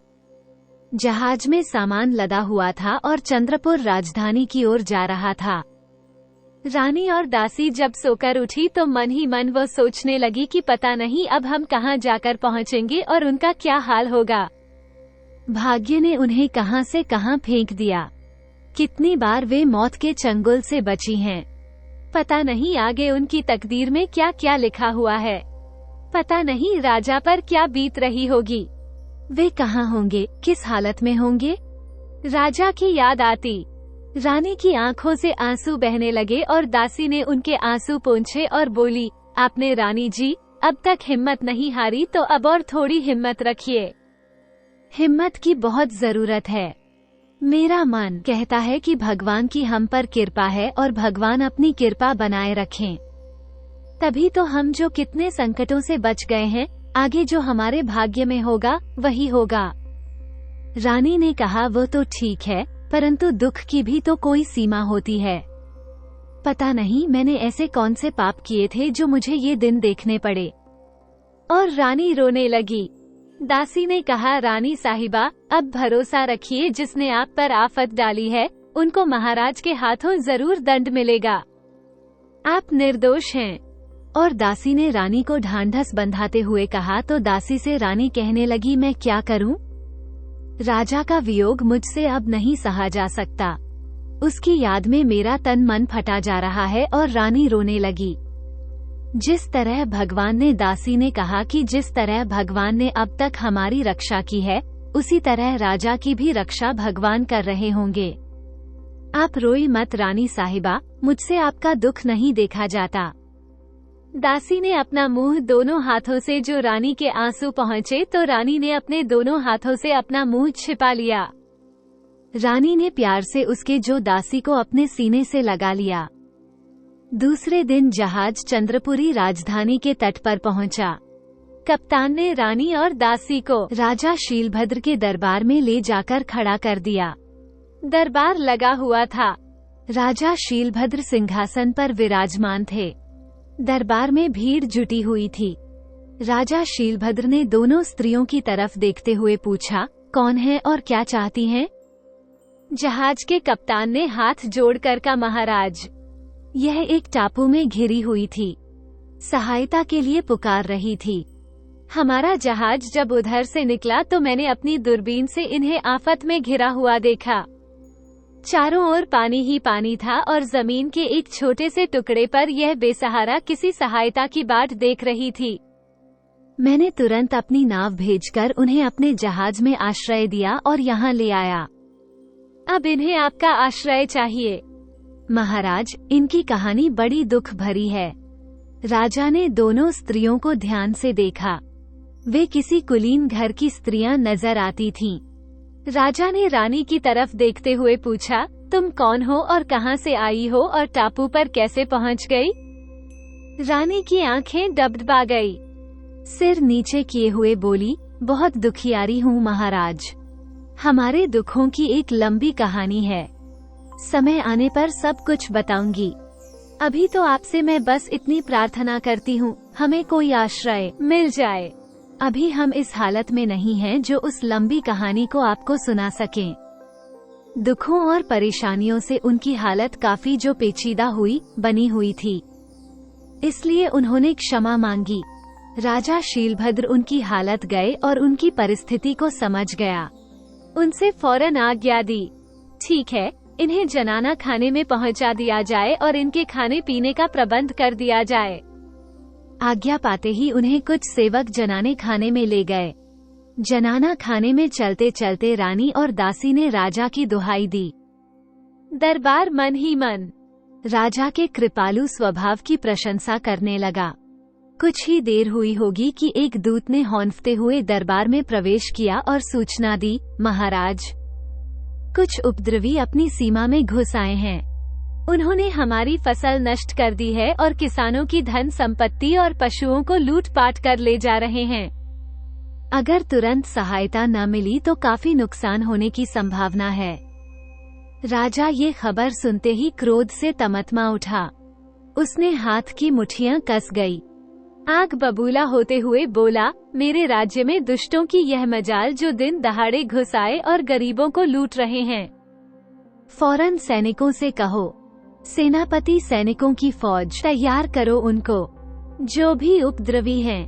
जहाज में सामान लदा हुआ था और चंद्रपुर राजधानी की ओर जा रहा था। रानी और दासी जब सोकर उठी तो मन ही मन वो सोचने लगी कि पता नहीं अब हम कहाँ जाकर पहुँचेंगे और उनका क्या हाल होगा। भाग्य ने उन्हें कहाँ से कहाँ फेंक दिया। कितनी बार वे मौत के चंगुल से बची हैं। पता नहीं आगे उनकी तकदीर में क्या क्या लिखा हुआ है। पता नहीं राजा पर क्या बीत रही होगी। वे कहाँ होंगे, किस हालत में होंगे। राजा की याद आती। रानी की आंखों से आंसू बहने लगे और दासी ने उनके आंसू पोंछे और बोली, आपने रानी जी अब तक हिम्मत नहीं हारी तो अब और थोड़ी हिम्मत रखिए। हिम्मत की बहुत जरूरत है। मेरा मन कहता है कि भगवान की हम पर कृपा है और भगवान अपनी कृपा बनाए रखें। तभी तो हम जो कितने संकटों से बच गए हैं, आगे जो हमारे भाग्य में होगा वही होगा। रानी ने कहा, वो तो ठीक है, परंतु दुख की भी तो कोई सीमा होती है। पता नहीं मैंने ऐसे कौन से पाप किए थे जो मुझे ये दिन देखने पड़े। और रानी रोने लगी। दासी ने कहा, रानी साहिबा, अब भरोसा रखिए, जिसने आप पर आफत डाली है उनको महाराज के हाथों जरूर दंड मिलेगा। आप निर्दोष हैं। और दासी ने रानी को ढांढस बंधाते हुए कहा। तो दासी से रानी कहने लगी, मैं क्या करूं? राजा का वियोग मुझसे अब नहीं सहा जा सकता। उसकी याद में मेरा तन मन फटा जा रहा है। और रानी रोने लगी। जिस तरह भगवान ने, दासी ने कहा कि जिस तरह भगवान ने अब तक हमारी रक्षा की है, उसी तरह राजा की भी रक्षा भगवान कर रहे होंगे। आप रोई मत रानी साहिबा, मुझसे आपका दुख नहीं देखा जाता। दासी ने अपना मुंह दोनों हाथों से, जो रानी के आंसू पहुंचे तो रानी ने अपने दोनों हाथों से अपना मुंह छिपा लिया। रानी ने प्यार से उसके जो दासी को अपने सीने से लगा लिया। दूसरे दिन जहाज चंद्रपुरी राजधानी के तट पर पहुंचा। कप्तान ने रानी और दासी को राजा शीलभद्र के दरबार में ले जाकर खड़ा कर दिया। दरबार लगा हुआ था। राजा शीलभद्र सिंहासन पर विराजमान थे। दरबार में भीड़ जुटी हुई थी। राजा शीलभद्र ने दोनों स्त्रियों की तरफ देखते हुए पूछा, कौन है और क्या चाहती हैं? जहाज के कप्तान ने हाथ जोड़कर कहा, महाराज, यह एक टापू में घिरी हुई थी, सहायता के लिए पुकार रही थी। हमारा जहाज जब उधर से निकला तो मैंने अपनी दूरबीन से इन्हें आफत में घिरा हुआ देखा। चारों ओर पानी ही पानी था और जमीन के एक छोटे से टुकड़े पर यह बेसहारा किसी सहायता की बाट देख रही थी। मैंने तुरंत अपनी नाव भेजकर उन्हें अपने जहाज में आश्रय दिया और यहाँ ले आया। अब इन्हें आपका आश्रय चाहिए। महाराज, इनकी कहानी बड़ी दुख भरी है। राजा ने दोनों स्त्रियों को ध्यान से देखा। वे किसी कुलीन घर की स्त्रियां नजर आती थीं। राजा ने रानी की तरफ देखते हुए पूछा, तुम कौन हो और कहां से आई हो और टापू पर कैसे पहुंच गई? रानी की आंखें डबडबा गई। सिर नीचे किए हुए बोली, बहुत दुखियारी हूँ महाराज। हमारे दुखों की एक लंबी कहानी है। समय आने पर सब कुछ बताऊंगी। अभी तो आपसे मैं बस इतनी प्रार्थना करती हूँ, हमें कोई आश्रय मिल जाए। अभी हम इस हालत में नहीं हैं जो उस लंबी कहानी को आपको सुना सकें। दुखों और परेशानियों से उनकी हालत काफी जो पेचीदा हुई बनी हुई थी, इसलिए उन्होंने क्षमा मांगी। राजा शीलभद्र उनकी हालत गए और उनकी परिस्थिति को समझ गया। उनसे फौरन आज्ञा दी, ठीक है, इन्हें जनाना खाने में पहुंचा दिया जाए और इनके खाने पीने का प्रबंध कर दिया जाए। आज्ञा पाते ही उन्हें कुछ सेवक जनाने खाने में ले गए। जनाना खाने में चलते चलते रानी और दासी ने राजा की दुहाई दी। दरबार मन ही मन राजा के कृपालु स्वभाव की प्रशंसा करने लगा। कुछ ही देर हुई होगी कि एक दूत ने हौंफते हुए दरबार में प्रवेश किया और सूचना दी, महाराज, कुछ उपद्रवी अपनी सीमा में घुस आए हैं। उन्होंने हमारी फसल नष्ट कर दी है और किसानों की धन संपत्ति और पशुओं को लूट पाट कर ले जा रहे हैं। अगर तुरंत सहायता न मिली तो काफी नुकसान होने की संभावना है। राजा ये खबर सुनते ही क्रोध से तमतमा उठा। उसने हाथ की मुट्ठियां कस गई। आग बबूला होते हुए बोला, मेरे राज्य में दुष्टों की यह मजाल जो दिन दहाड़े घुस आए और गरीबों को लूट रहे हैं। फौरन सैनिकों से कहो, सेनापति सैनिकों की फौज तैयार करो। उनको जो भी उपद्रवी हैं,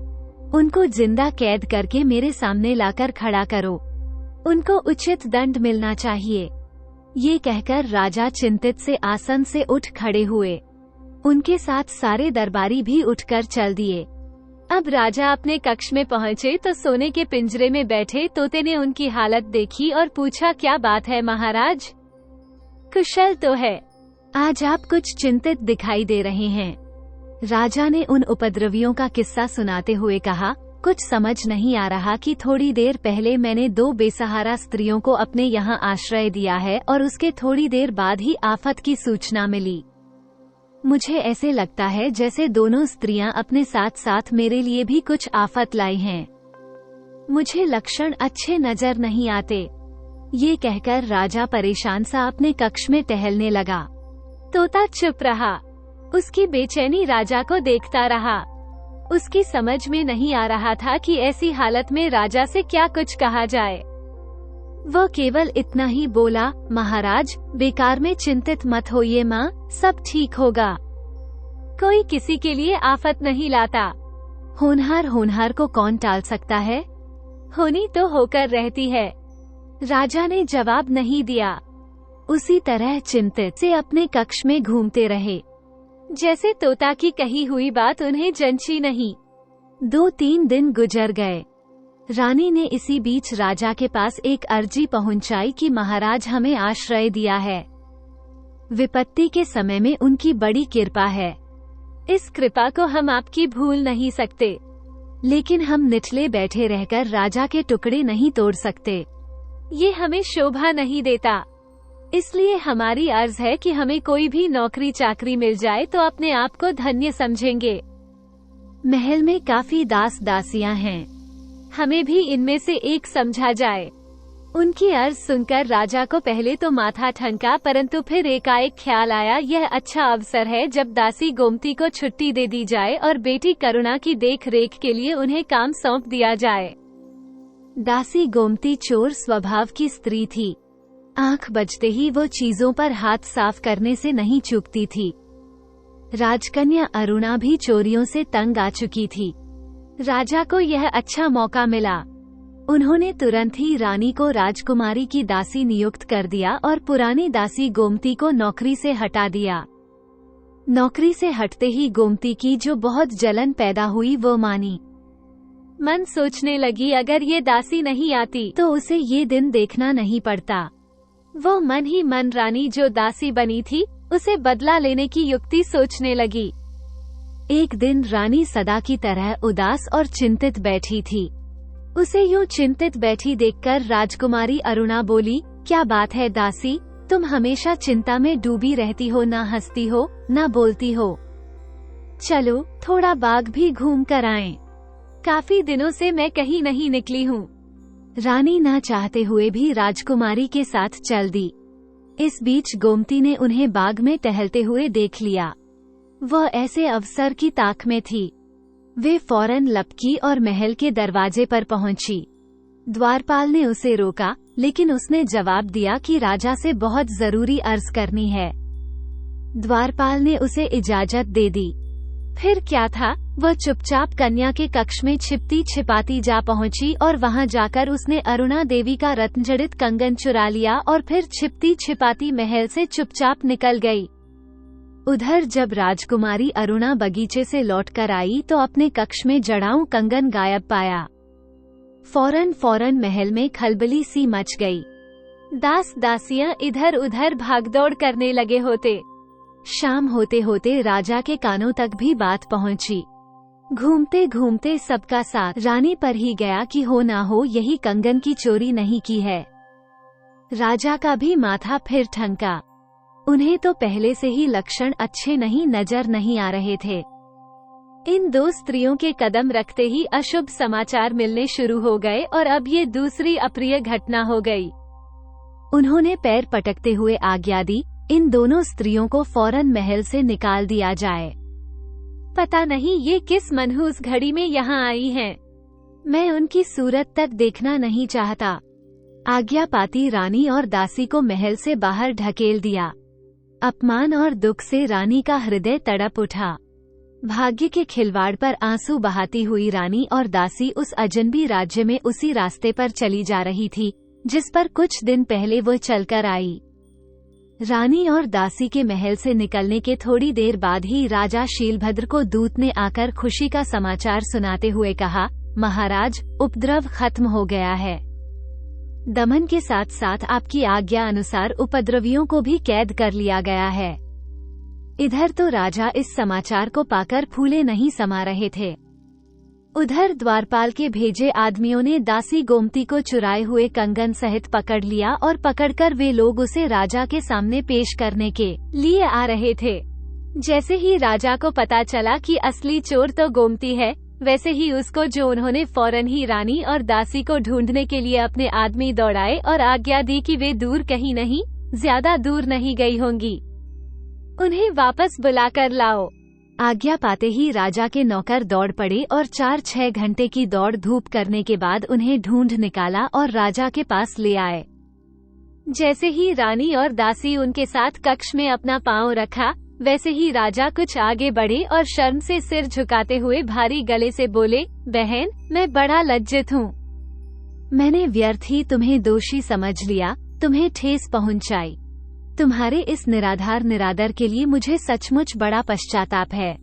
उनको जिंदा कैद करके मेरे सामने लाकर खड़ा करो। उनको उचित दंड मिलना चाहिए। ये कहकर राजा चिंतित से आसन से उठ खड़े हुए। उनके साथ सारे दरबारी भी उठकर चल दिए। अब राजा अपने कक्ष में पहुंचे तो सोने के पिंजरे में बैठे तोते ने उनकी हालत देखी और पूछा, क्या बात है महाराज, कुशल तो है? आज आप कुछ चिंतित दिखाई दे रहे हैं। राजा ने उन उपद्रवियों का किस्सा सुनाते हुए कहा, कुछ समझ नहीं आ रहा कि थोड़ी देर पहले मैंने 2 बेसहारा स्त्रियों को अपने यहाँ आश्रय दिया है और उसके थोड़ी देर बाद ही आफत की सूचना मिली। मुझे ऐसे लगता है जैसे दोनों स्त्रियां अपने साथ साथ मेरे लिए भी कुछ आफत लाई हैं। मुझे लक्षण अच्छे नजर नहीं आते। ये कहकर राजा परेशान सा अपने कक्ष में टहलने लगा। तोता चुप रहा। उसकी बेचैनी राजा को देखता रहा। उसकी समझ में नहीं आ रहा था कि ऐसी हालत में राजा से क्या कुछ कहा जाए। वह केवल इतना ही बोला, महाराज, बेकार में चिंतित मत होइए माँ, सब ठीक होगा। कोई किसी के लिए आफत नहीं लाता। होनहार को कौन टाल सकता है? होनी तो होकर रहती है। राजा ने जवाब नहीं दिया। उसी तरह चिंतित से अपने कक्ष में घूमते रहे, जैसे तोता की कही हुई बात उन्हें जंची नहीं। 2-3 दिन गुजर गए। रानी ने इसी बीच राजा के पास एक अर्जी पहुंचाई कि महाराज हमें आश्रय दिया है। विपत्ति के समय में उनकी बड़ी कृपा है। इस कृपा को हम आपकी भूल नहीं सकते, लेकिन हम निचले बैठे रहकर राजा के टुकड़े नहीं तोड़ सकते। ये हमें शोभा नहीं देता। इसलिए हमारी अर्ज है कि हमें कोई भी नौकरी चाकरी मिल जाए तो अपने आप को धन्य समझेंगे। महल में काफी दास दासियां हैं, हमें भी इनमें से एक समझा जाए। उनकी अर्ज सुनकर राजा को पहले तो माथा ठनका, परंतु फिर एकाएक ख्याल आया, यह अच्छा अवसर है जब दासी गोमती को छुट्टी दे दी जाए और बेटी करुणा की देख रेख के लिए उन्हें काम सौंप दिया जाए। दासी गोमती चोर स्वभाव की स्त्री थी। आंख बजते ही वो चीजों पर हाथ साफ करने से नहीं चूकती थी। राजकन्या अरुणा भी चोरियों से तंग आ चुकी थी। राजा को यह अच्छा मौका मिला। उन्होंने तुरंत ही रानी को राजकुमारी की दासी नियुक्त कर दिया और पुरानी दासी गोमती को नौकरी से हटा दिया। नौकरी से हटते ही गोमती की जो बहुत जलन पैदा हुई वो मानी। मन सोचने लगी, अगर ये दासी नहीं आती तो उसे ये दिन देखना नहीं पड़ता। वो मन ही मन रानी जो दासी बनी थी उसे बदला लेने की युक्ति सोचने लगी। एक दिन रानी सदा की तरह उदास और चिंतित बैठी थी। उसे यूं चिंतित बैठी देखकर राजकुमारी अरुणा बोली, क्या बात है दासी, तुम हमेशा चिंता में डूबी रहती हो, ना हंसती हो ना बोलती हो। चलो थोड़ा बाग भी घूम कर आएं। काफी दिनों से मैं कहीं नहीं निकली हूँ। रानी ना चाहते हुए भी राजकुमारी के साथ चल दी। इस बीच गोमती ने उन्हें बाग में टहलते हुए देख लिया। वह ऐसे अवसर की ताक में थी। वे फौरन लपकी और महल के दरवाजे पर पहुंची। द्वारपाल ने उसे रोका, लेकिन उसने जवाब दिया कि राजा से बहुत जरूरी अर्ज करनी है। द्वारपाल ने उसे इजाजत दे दी। फिर क्या था, वह चुपचाप कन्या के कक्ष में छिपती छिपाती जा पहुंची और वहां जाकर उसने अरुणा देवी का रत्नजड़ित कंगन चुरा लिया और फिर छिपती छिपाती महल से चुपचाप निकल गई। उधर जब राजकुमारी अरुणा बगीचे से लौटकर आई तो अपने कक्ष में जड़ाऊ कंगन गायब पाया। फौरन महल में खलबली सी मच गई। दास दासियां इधर उधर भागदौड़ करने लगे होते। शाम होते होते राजा के कानों तक भी बात पहुंची। घूमते घूमते सबका साथ रानी पर ही गया कि हो ना हो यही कंगन की चोरी नहीं की है। राजा का भी माथा फिर ठनका। उन्हें तो पहले से ही लक्षण अच्छे नजर नहीं आ रहे थे। इन 2 स्त्रियों के कदम रखते ही अशुभ समाचार मिलने शुरू हो गए और अब ये दूसरी अप्रिय घटना हो गई। उन्होंने पैर पटकते हुए आज्ञा दी, इन दोनों स्त्रियों को फौरन महल से निकाल दिया जाए। पता नहीं ये किस मनहूस घड़ी में यहाँ आई हैं। मैं उनकी सूरत तक देखना नहीं चाहता। आज्ञा पाती रानी और दासी को महल से बाहर ढकेल दिया। अपमान और दुख से रानी का हृदय तड़प उठा। भाग्य के खिलवाड़ पर आंसू बहाती हुई रानी और दासी उस अजनबी राज्य में उसी रास्ते पर चली जा रही थी जिस पर कुछ दिन पहले वो चलकर आई। रानी और दासी के महल से निकलने के थोड़ी देर बाद ही राजा शीलभद्र को दूत ने आकर खुशी का समाचार सुनाते हुए कहा, महाराज, उपद्रव खत्म हो गया है। दमन के साथ साथ आपकी आज्ञा अनुसार उपद्रवियों को भी कैद कर लिया गया है। इधर तो राजा इस समाचार को पाकर फूले नहीं समा रहे थे। उधर द्वारपाल के भेजे आदमियों ने दासी गोमती को चुराए हुए कंगन सहित पकड़ लिया और पकड़कर वे लोग उसे राजा के सामने पेश करने के लिए आ रहे थे। जैसे ही राजा को पता चला कि असली चोर तो गोमती है, वैसे ही उसको जो उन्होंने फौरन ही रानी और दासी को ढूंढने के लिए अपने आदमी दौड़ाए और आज्ञा दी कि वे दूर कहीं नहीं, ज्यादा दूर नहीं गई होंगी, उन्हें वापस बुलाकर लाओ। आज्ञा पाते ही राजा के नौकर दौड़ पड़े और 4-6 घंटे की दौड़ धूप करने के बाद उन्हें ढूंढ निकाला और राजा के पास ले आए। जैसे ही रानी और दासी उनके साथ कक्ष में अपना पांव रखा, वैसे ही राजा कुछ आगे बढ़े और शर्म से सिर झुकाते हुए भारी गले से बोले, बहन, मैं बड़ा लज्जित हूँ। मैंने व्यर्थ ही तुम्हें दोषी समझ लिया, तुम्हें ठेस पहुँचाई। तुम्हारे इस निराधार निरादर के लिए मुझे सचमुच बड़ा पश्चाताप है।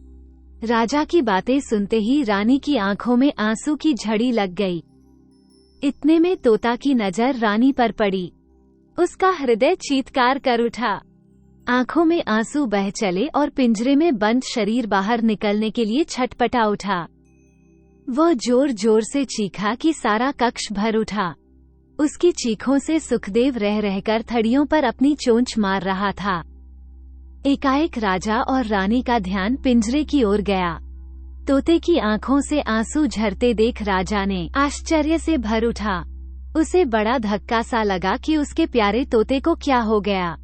राजा की बातें सुनते ही रानी की आंखों में आंसू की झड़ी लग गई। इतने में तोता की नजर रानी पर पड़ी। उसका हृदय चीत्कार कर उठा। आंखों में आंसू बह चले और पिंजरे में बंद शरीर बाहर निकलने के लिए छटपटा उठा। वो जोर जोर से चीखा कि सारा कक्ष भर उठा। उसकी चीखों से सुखदेव रह रहकर थड़ियों पर अपनी चोंच मार रहा था। एकाएक राजा और रानी का ध्यान पिंजरे की ओर गया। तोते की आंखों से आंसू झरते देख राजा ने आश्चर्य से भर उठा। उसे बड़ा धक्का सा लगा कि उसके प्यारे तोते को क्या हो गया।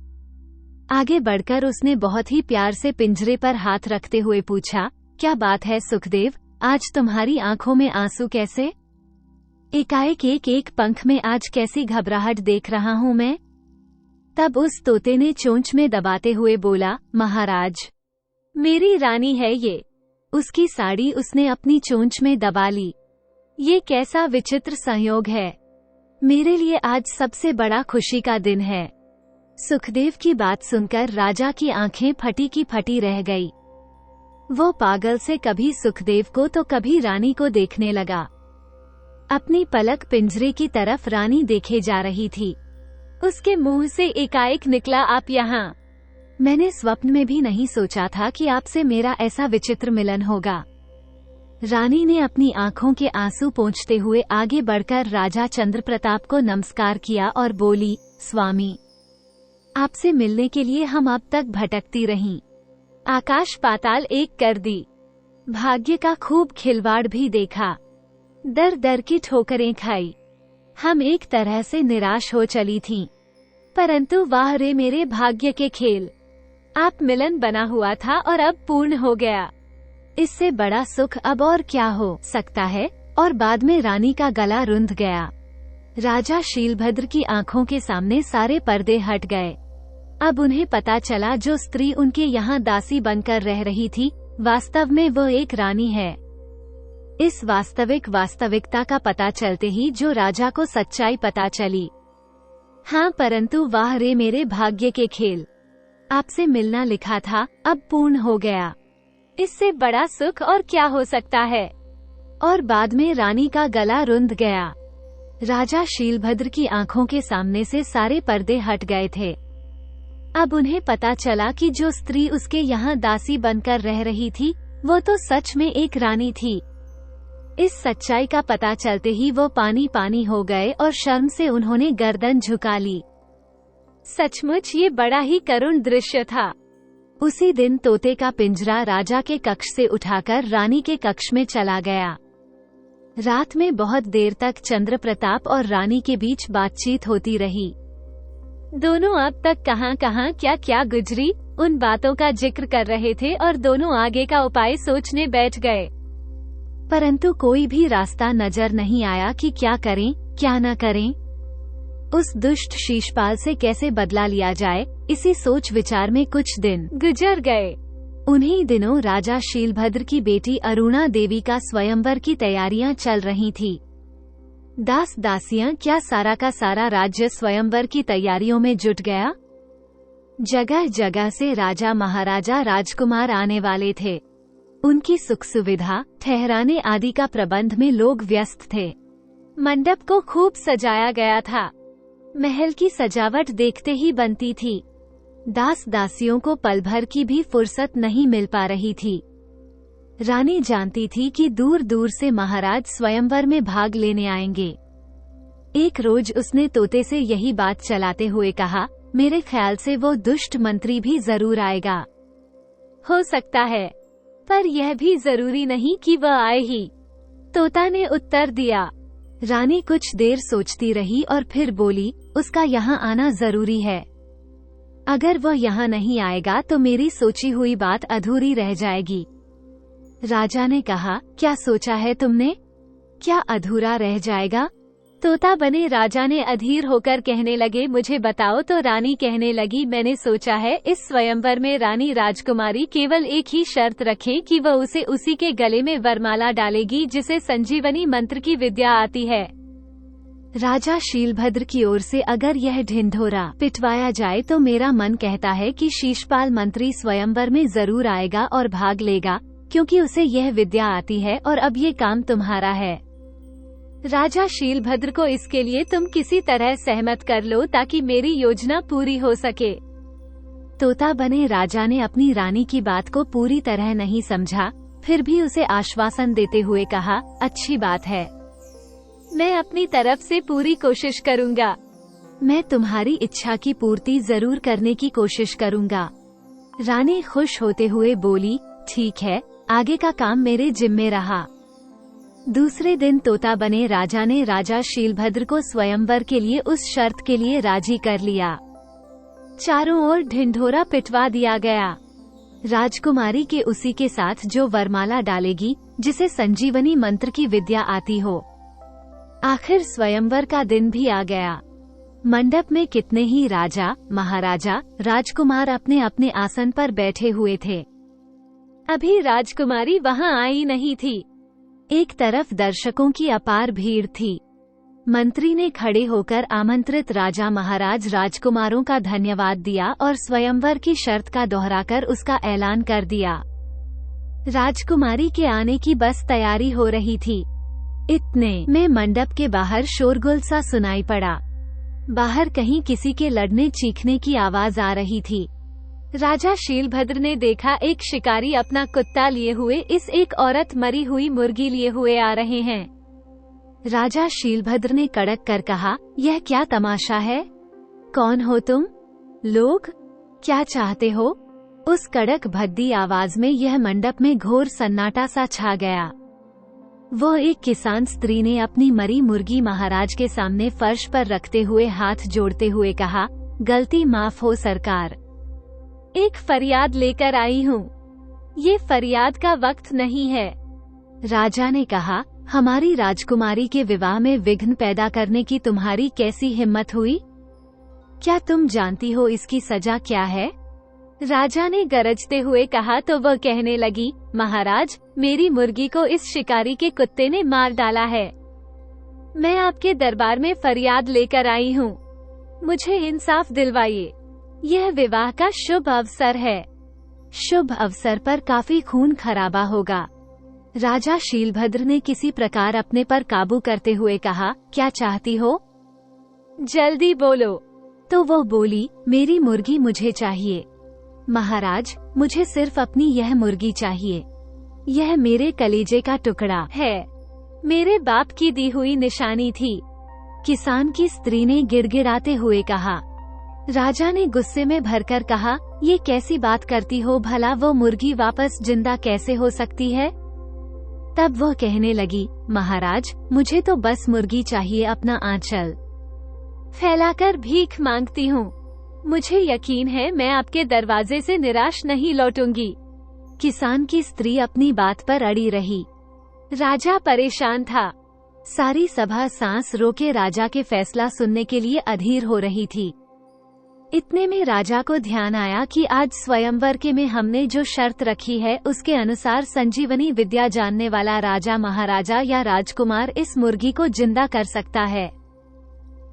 आगे बढ़कर उसने बहुत ही प्यार से पिंजरे पर हाथ रखते हुए पूछा, क्या बात है सुखदेव, आज तुम्हारी आंखों में आंसू कैसे? एकाएक एक पंख में आज कैसी घबराहट देख रहा हूँ मैं। तब उस तोते ने चोंच में दबाते हुए बोला, महाराज, मेरी रानी है ये। उसकी साड़ी उसने अपनी चोंच में दबा ली। ये कैसा विचित्र संयोग है। मेरे लिए आज सबसे बड़ा खुशी का दिन है। सुखदेव की बात सुनकर राजा की आंखें फटी की फटी रह गई। वो पागल से कभी सुखदेव को तो कभी रानी को देखने लगा। अपनी पलक पिंजरे की तरफ रानी देखे जा रही थी। उसके मुंह से एकाएक निकला, आप यहाँ। मैंने स्वप्न में भी नहीं सोचा था कि आपसे मेरा ऐसा विचित्र मिलन होगा। रानी ने अपनी आंखों के आंसू पोंछते हुए आगे बढ़कर राजा चंद्रप्रताप को नमस्कार किया और बोली, स्वामी, आपसे मिलने के लिए हम अब तक भटकती रहीं। आकाश पाताल एक कर दी। भाग्य का खूब खिलवाड़ भी देखा। दर दर की ठोकरें खाई। हम एक तरह से निराश हो चली थीं। परंतु वाह रे मेरे भाग्य के खेल, आप मिलन बना हुआ था और अब पूर्ण हो गया। इससे बड़ा सुख अब और क्या हो सकता है। और बाद में रानी का गला रुंध गया। राजा शीलभद्र की आंखों के सामने सारे पर्दे हट गए। अब उन्हें पता चला जो स्त्री उनके यहाँ दासी बनकर रह रही थी, वास्तव में वो एक रानी है। इस वास्तविकता का पता चलते ही जो राजा को सच्चाई पता चली। हाँ, परंतु वाह रे मेरे भाग्य के खेल, आपसे मिलना लिखा था, अब पूर्ण हो गया। इससे बड़ा सुख और क्या हो सकता है। और बाद में रानी का गला रुंध गया। राजा शीलभद्र की आंखों के सामने से सारे पर्दे हट गए थे। अब उन्हें पता चला कि जो स्त्री उसके यहाँ दासी बनकर रह रही थी, वो तो सच में एक रानी थी। इस सच्चाई का पता चलते ही वो पानी पानी हो गए और शर्म से उन्होंने गर्दन झुका ली। सचमुच ये बड़ा ही करुण दृश्य था। उसी दिन तोते का पिंजरा राजा के कक्ष से उठाकर रानी के कक्ष में चला गया। रात में बहुत देर तक चंद्रप्रताप और रानी के बीच बातचीत होती रही। दोनों अब तक कहां कहां क्या क्या गुजरी, उन बातों का जिक्र कर रहे थे और दोनों आगे का उपाय सोचने बैठ गए। परंतु कोई भी रास्ता नजर नहीं आया कि क्या करें क्या न करें। उस दुष्ट शीशपाल से कैसे बदला लिया जाए, इसी सोच विचार में कुछ दिन गुजर गए। उन्हीं दिनों राजा शीलभद्र की बेटी अरुणा देवी का स्वयंवर की तैयारियां चल रही थी। दास दासियां क्या सारा का सारा राज्य स्वयंवर की तैयारियों में जुट गया। जगह जगह से राजा महाराजा राजकुमार आने वाले थे। उनकी सुख सुविधा ठहराने आदि का प्रबंध में लोग व्यस्त थे। मंडप को खूब सजाया गया था। महल की सजावट देखते ही बनती थी। दास दासियों को पल भर की भी फुर्सत नहीं मिल पा रही थी। रानी जानती थी कि दूर दूर से महाराज स्वयंवर में भाग लेने आएंगे। एक रोज उसने तोते से यही बात चलाते हुए कहा, मेरे ख्याल से वो दुष्ट मंत्री भी जरूर आएगा। हो सकता है, पर यह भी जरूरी नहीं कि वह आए ही, तोता ने उत्तर दिया। रानी कुछ देर सोचती रही और फिर बोली, उसका यहाँ आना जरूरी है। अगर वह यहाँ नहीं आएगा तो मेरी सोची हुई बात अधूरी रह जाएगी। राजा ने कहा, क्या सोचा है तुमने? क्या अधूरा रह जाएगा? तोता बने राजा ने अधीर होकर कहने लगे, मुझे बताओ। तो रानी कहने लगी, मैंने सोचा है इस स्वयंवर में रानी राजकुमारी केवल एक ही शर्त रखे कि वह उसे उसी के गले में वरमाला डालेगी जिसे संजीवनी मंत्र की विद्या आती है। राजा शीलभद्र की ओर से अगर यह ढिंढोरा पिटवाया जाए तो मेरा मन कहता है कि शीशपाल मंत्री स्वयंवर में जरूर आएगा और भाग लेगा, क्योंकि उसे यह विद्या आती है और अब ये काम तुम्हारा है। राजा शीलभद्र को इसके लिए तुम किसी तरह सहमत कर लो ताकि मेरी योजना पूरी हो सके। तोता बने राजा ने अपनी रानी की बात को पूरी तरह नहीं समझा, फिर भी उसे आश्वासन देते हुए कहा, अच्छी बात है, मैं अपनी तरफ से पूरी कोशिश करूंगा। मैं तुम्हारी इच्छा की पूर्ति जरूर करने की कोशिश करूंगा। रानी खुश होते हुए बोली, ठीक है, आगे का काम मेरे जिम्मे रहा। दूसरे दिन तोता बने राजा ने राजा शीलभद्र को स्वयंवर के लिए उस शर्त के लिए राजी कर लिया। चारों ओर ढिंढोरा पिटवा दिया गया। राजकुमारी के उसी के साथ जो वरमाला डालेगी जिसे संजीवनी मंत्र की विद्या आती हो। आखिर स्वयंवर का दिन भी आ गया। मंडप में कितने ही राजा, महाराजा, राजकुमार अपने अपने आसन पर बैठे हुए थे। अभी राजकुमारी वहां आई नहीं थी। एक तरफ दर्शकों की अपार भीड़ थी। मंत्री ने खड़े होकर आमंत्रित राजा, महाराज, राजकुमारों का धन्यवाद दिया और स्वयंवर की शर्त का दोहराकर उसका ऐलान कर दिया। राजकुमारी के आने की बस तैयारी हो रही थी। इतने में मंडप के बाहर शोरगुल सा सुनाई पड़ा। बाहर कहीं किसी के लड़ने चीखने की आवाज आ रही थी। राजा शीलभद्र ने देखा, एक शिकारी अपना कुत्ता लिए हुए इस एक औरत मरी हुई मुर्गी लिए हुए आ रहे हैं। राजा शीलभद्र ने कड़क कर कहा, यह क्या तमाशा है? कौन हो तुम लोग? क्या चाहते हो? उस कड़क भद्दी आवाज में यह मंडप में घोर सन्नाटा सा छा गया। वो एक किसान स्त्री ने अपनी मरी मुर्गी महाराज के सामने फर्श पर रखते हुए हाथ जोड़ते हुए कहा, गलती माफ हो सरकार, एक फरियाद लेकर आई हूँ। ये फरियाद का वक्त नहीं है। राजा ने कहा, हमारी राजकुमारी के विवाह में विघ्न पैदा करने की तुम्हारी कैसी हिम्मत हुई? क्या तुम जानती हो इसकी सजा क्या है? राजा ने गरजते हुए कहा तो वह कहने लगी, महाराज, मेरी मुर्गी को इस शिकारी के कुत्ते ने मार डाला है। मैं आपके दरबार में फरियाद लेकर आई हूँ। मुझे इंसाफ दिलवाइए। यह विवाह का शुभ अवसर है। शुभ अवसर पर काफी खून खराबा होगा। राजा शीलभद्र ने किसी प्रकार अपने पर काबू करते हुए कहा, क्या चाहती हो? जल्दी बोलो। तो वो बोली, मेरी मुर्गी मुझे चाहिए। महाराज, मुझे सिर्फ अपनी यह मुर्गी चाहिए। यह मेरे कलेजे का टुकड़ा है। मेरे बाप की दी हुई निशानी थी। किसान की स्त्री ने गिड़गिड़ाते हुए कहा। राजा ने गुस्से में भरकर कहा, ये कैसी बात करती हो भला? वो मुर्गी वापस जिंदा कैसे हो सकती है? तब वो कहने लगी, महाराज, मुझे तो बस मुर्गी चाहिए, अपना आंचल फैलाकर भीख मांगती हूँ। मुझे यकीन है मैं आपके दरवाजे से निराश नहीं लौटूंगी। किसान की स्त्री अपनी बात पर अड़ी रही। राजा परेशान था। सारी सभा सांस रोके राजा के फैसला सुनने के लिए अधीर हो रही थी। इतने में राजा को ध्यान आया कि आज स्वयंवर के में हमने जो शर्त रखी है उसके अनुसार संजीवनी विद्या जानने वाला राजा, महाराजा या राजकुमार इस मुर्गी को जिंदा कर सकता है।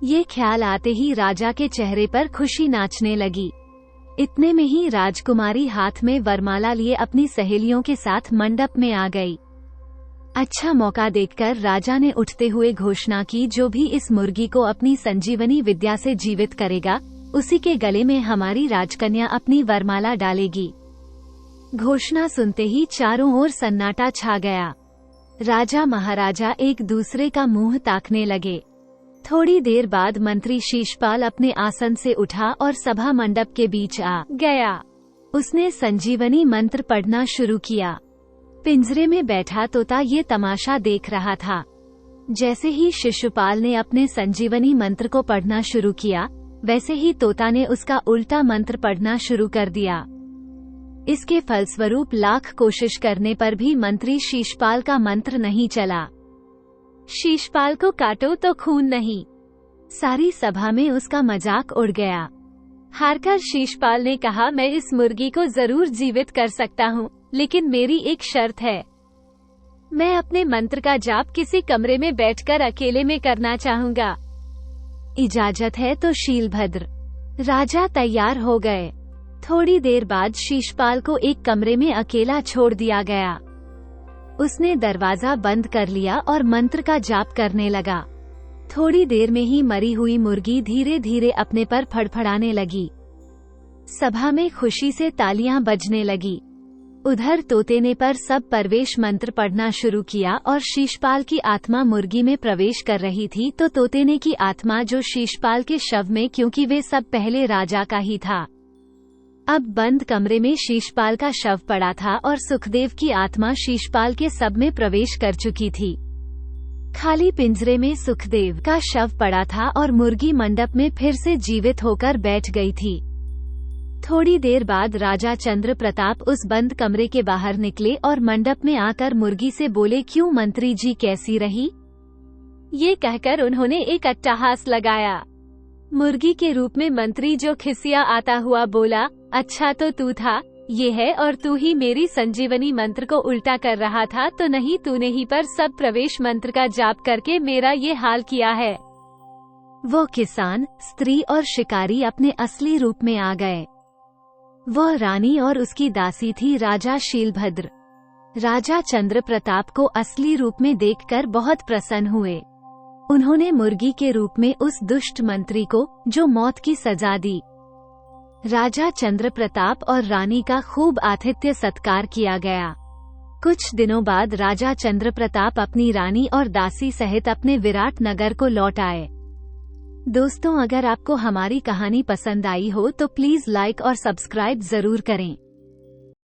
ये ख्याल आते ही राजा के चेहरे पर खुशी नाचने लगी। इतने में ही राजकुमारी हाथ में वरमाला लिए अपनी सहेलियों के साथ मंडप में आ गई। अच्छा मौका देखकर राजा ने उठते हुए घोषणा की, जो भी इस मुर्गी को अपनी संजीवनी विद्या से जीवित करेगा उसी के गले में हमारी राजकन्या अपनी वरमाला डालेगी। घोषणा सुनते ही चारों ओर सन्नाटा छा गया। राजा महाराजा एक दूसरे का मुंह ताकने लगे। थोड़ी देर बाद मंत्री शीशपाल अपने आसन से उठा और सभा मंडप के बीच आ गया। उसने संजीवनी मंत्र पढ़ना शुरू किया। पिंजरे में बैठा तोता ये तमाशा देख रहा था। जैसे ही शिशुपाल ने अपने संजीवनी मंत्र को पढ़ना शुरू किया, वैसे ही तोता ने उसका उल्टा मंत्र पढ़ना शुरू कर दिया। इसके फलस्वरूप लाख कोशिश करने पर भी मंत्री शीशपाल का मंत्र नहीं चला। शीशपाल को काटो तो खून नहीं। सारी सभा में उसका मजाक उड़ गया। हारकर शीशपाल ने कहा, मैं इस मुर्गी को जरूर जीवित कर सकता हूँ, लेकिन मेरी एक शर्त है। मैं अपने मंत्र का जाप किसी कमरे में बैठकर अकेले में करना चाहूंगा। इजाजत है तो शीलभद्र। राजा तैयार हो गए। थोड़ी देर बाद शीशपाल को एक कमरे में अकेला छोड़ दिया गया। उसने दरवाजा बंद कर लिया और मंत्र का जाप करने लगा। थोड़ी देर में ही मरी हुई मुर्गी धीरे धीरे अपने पर फड़फड़ाने लगी। सभा में खुशी से तालियां बजने लगी। उधर तोते ने पर सब प्रवेश मंत्र पढ़ना शुरू किया और शीशपाल की आत्मा मुर्गी में प्रवेश कर रही थी, तो तोते ने की आत्मा जो शीशपाल के शव में, क्योंकि वे सब पहले राजा का ही था। अब बंद कमरे में शीशपाल का शव पड़ा था और सुखदेव की आत्मा शीशपाल के सब में प्रवेश कर चुकी थी। खाली पिंजरे में सुखदेव का शव पड़ा था और मुर्गी मंडप में फिर से जीवित होकर बैठ गई थी। थोड़ी देर बाद राजा चंद्र प्रताप उस बंद कमरे के बाहर निकले और मंडप में आकर मुर्गी से बोले, क्यों मंत्री जी कैसी रही? ये कहकर उन्होंने एक अट्टहास लगाया। मुर्गी के रूप में मंत्री जो खिसिया आता हुआ बोला, अच्छा तो तू था, ये है, और तू ही मेरी संजीवनी मंत्र को उल्टा कर रहा था, तो नहीं तूने ही पर सब प्रवेश मंत्र का जाप करके मेरा ये हाल किया है। वो किसान, स्त्री और शिकारी अपने असली रूप में आ गए। वह रानी और उसकी दासी थी राजा शीलभद्र। राजा चंद्र प्रताप को असली रूप में देखकर बहुत प्रसन्न हुए। उन्होंने मुर्गी के रूप में उस दुष्ट मंत्री को, जो मौत की सजा दी। राजा चंद्र प्रताप और रानी का खूब आतिथ्य सत्कार किया गया। कुछ दिनों बाद राजा चंद्र प्रताप अपनी रानी और दासी सहित अपने विराट नगर को लौट आए। दोस्तों, अगर आपको हमारी कहानी पसंद आई हो तो प्लीज लाइक और सब्सक्राइब जरूर करें।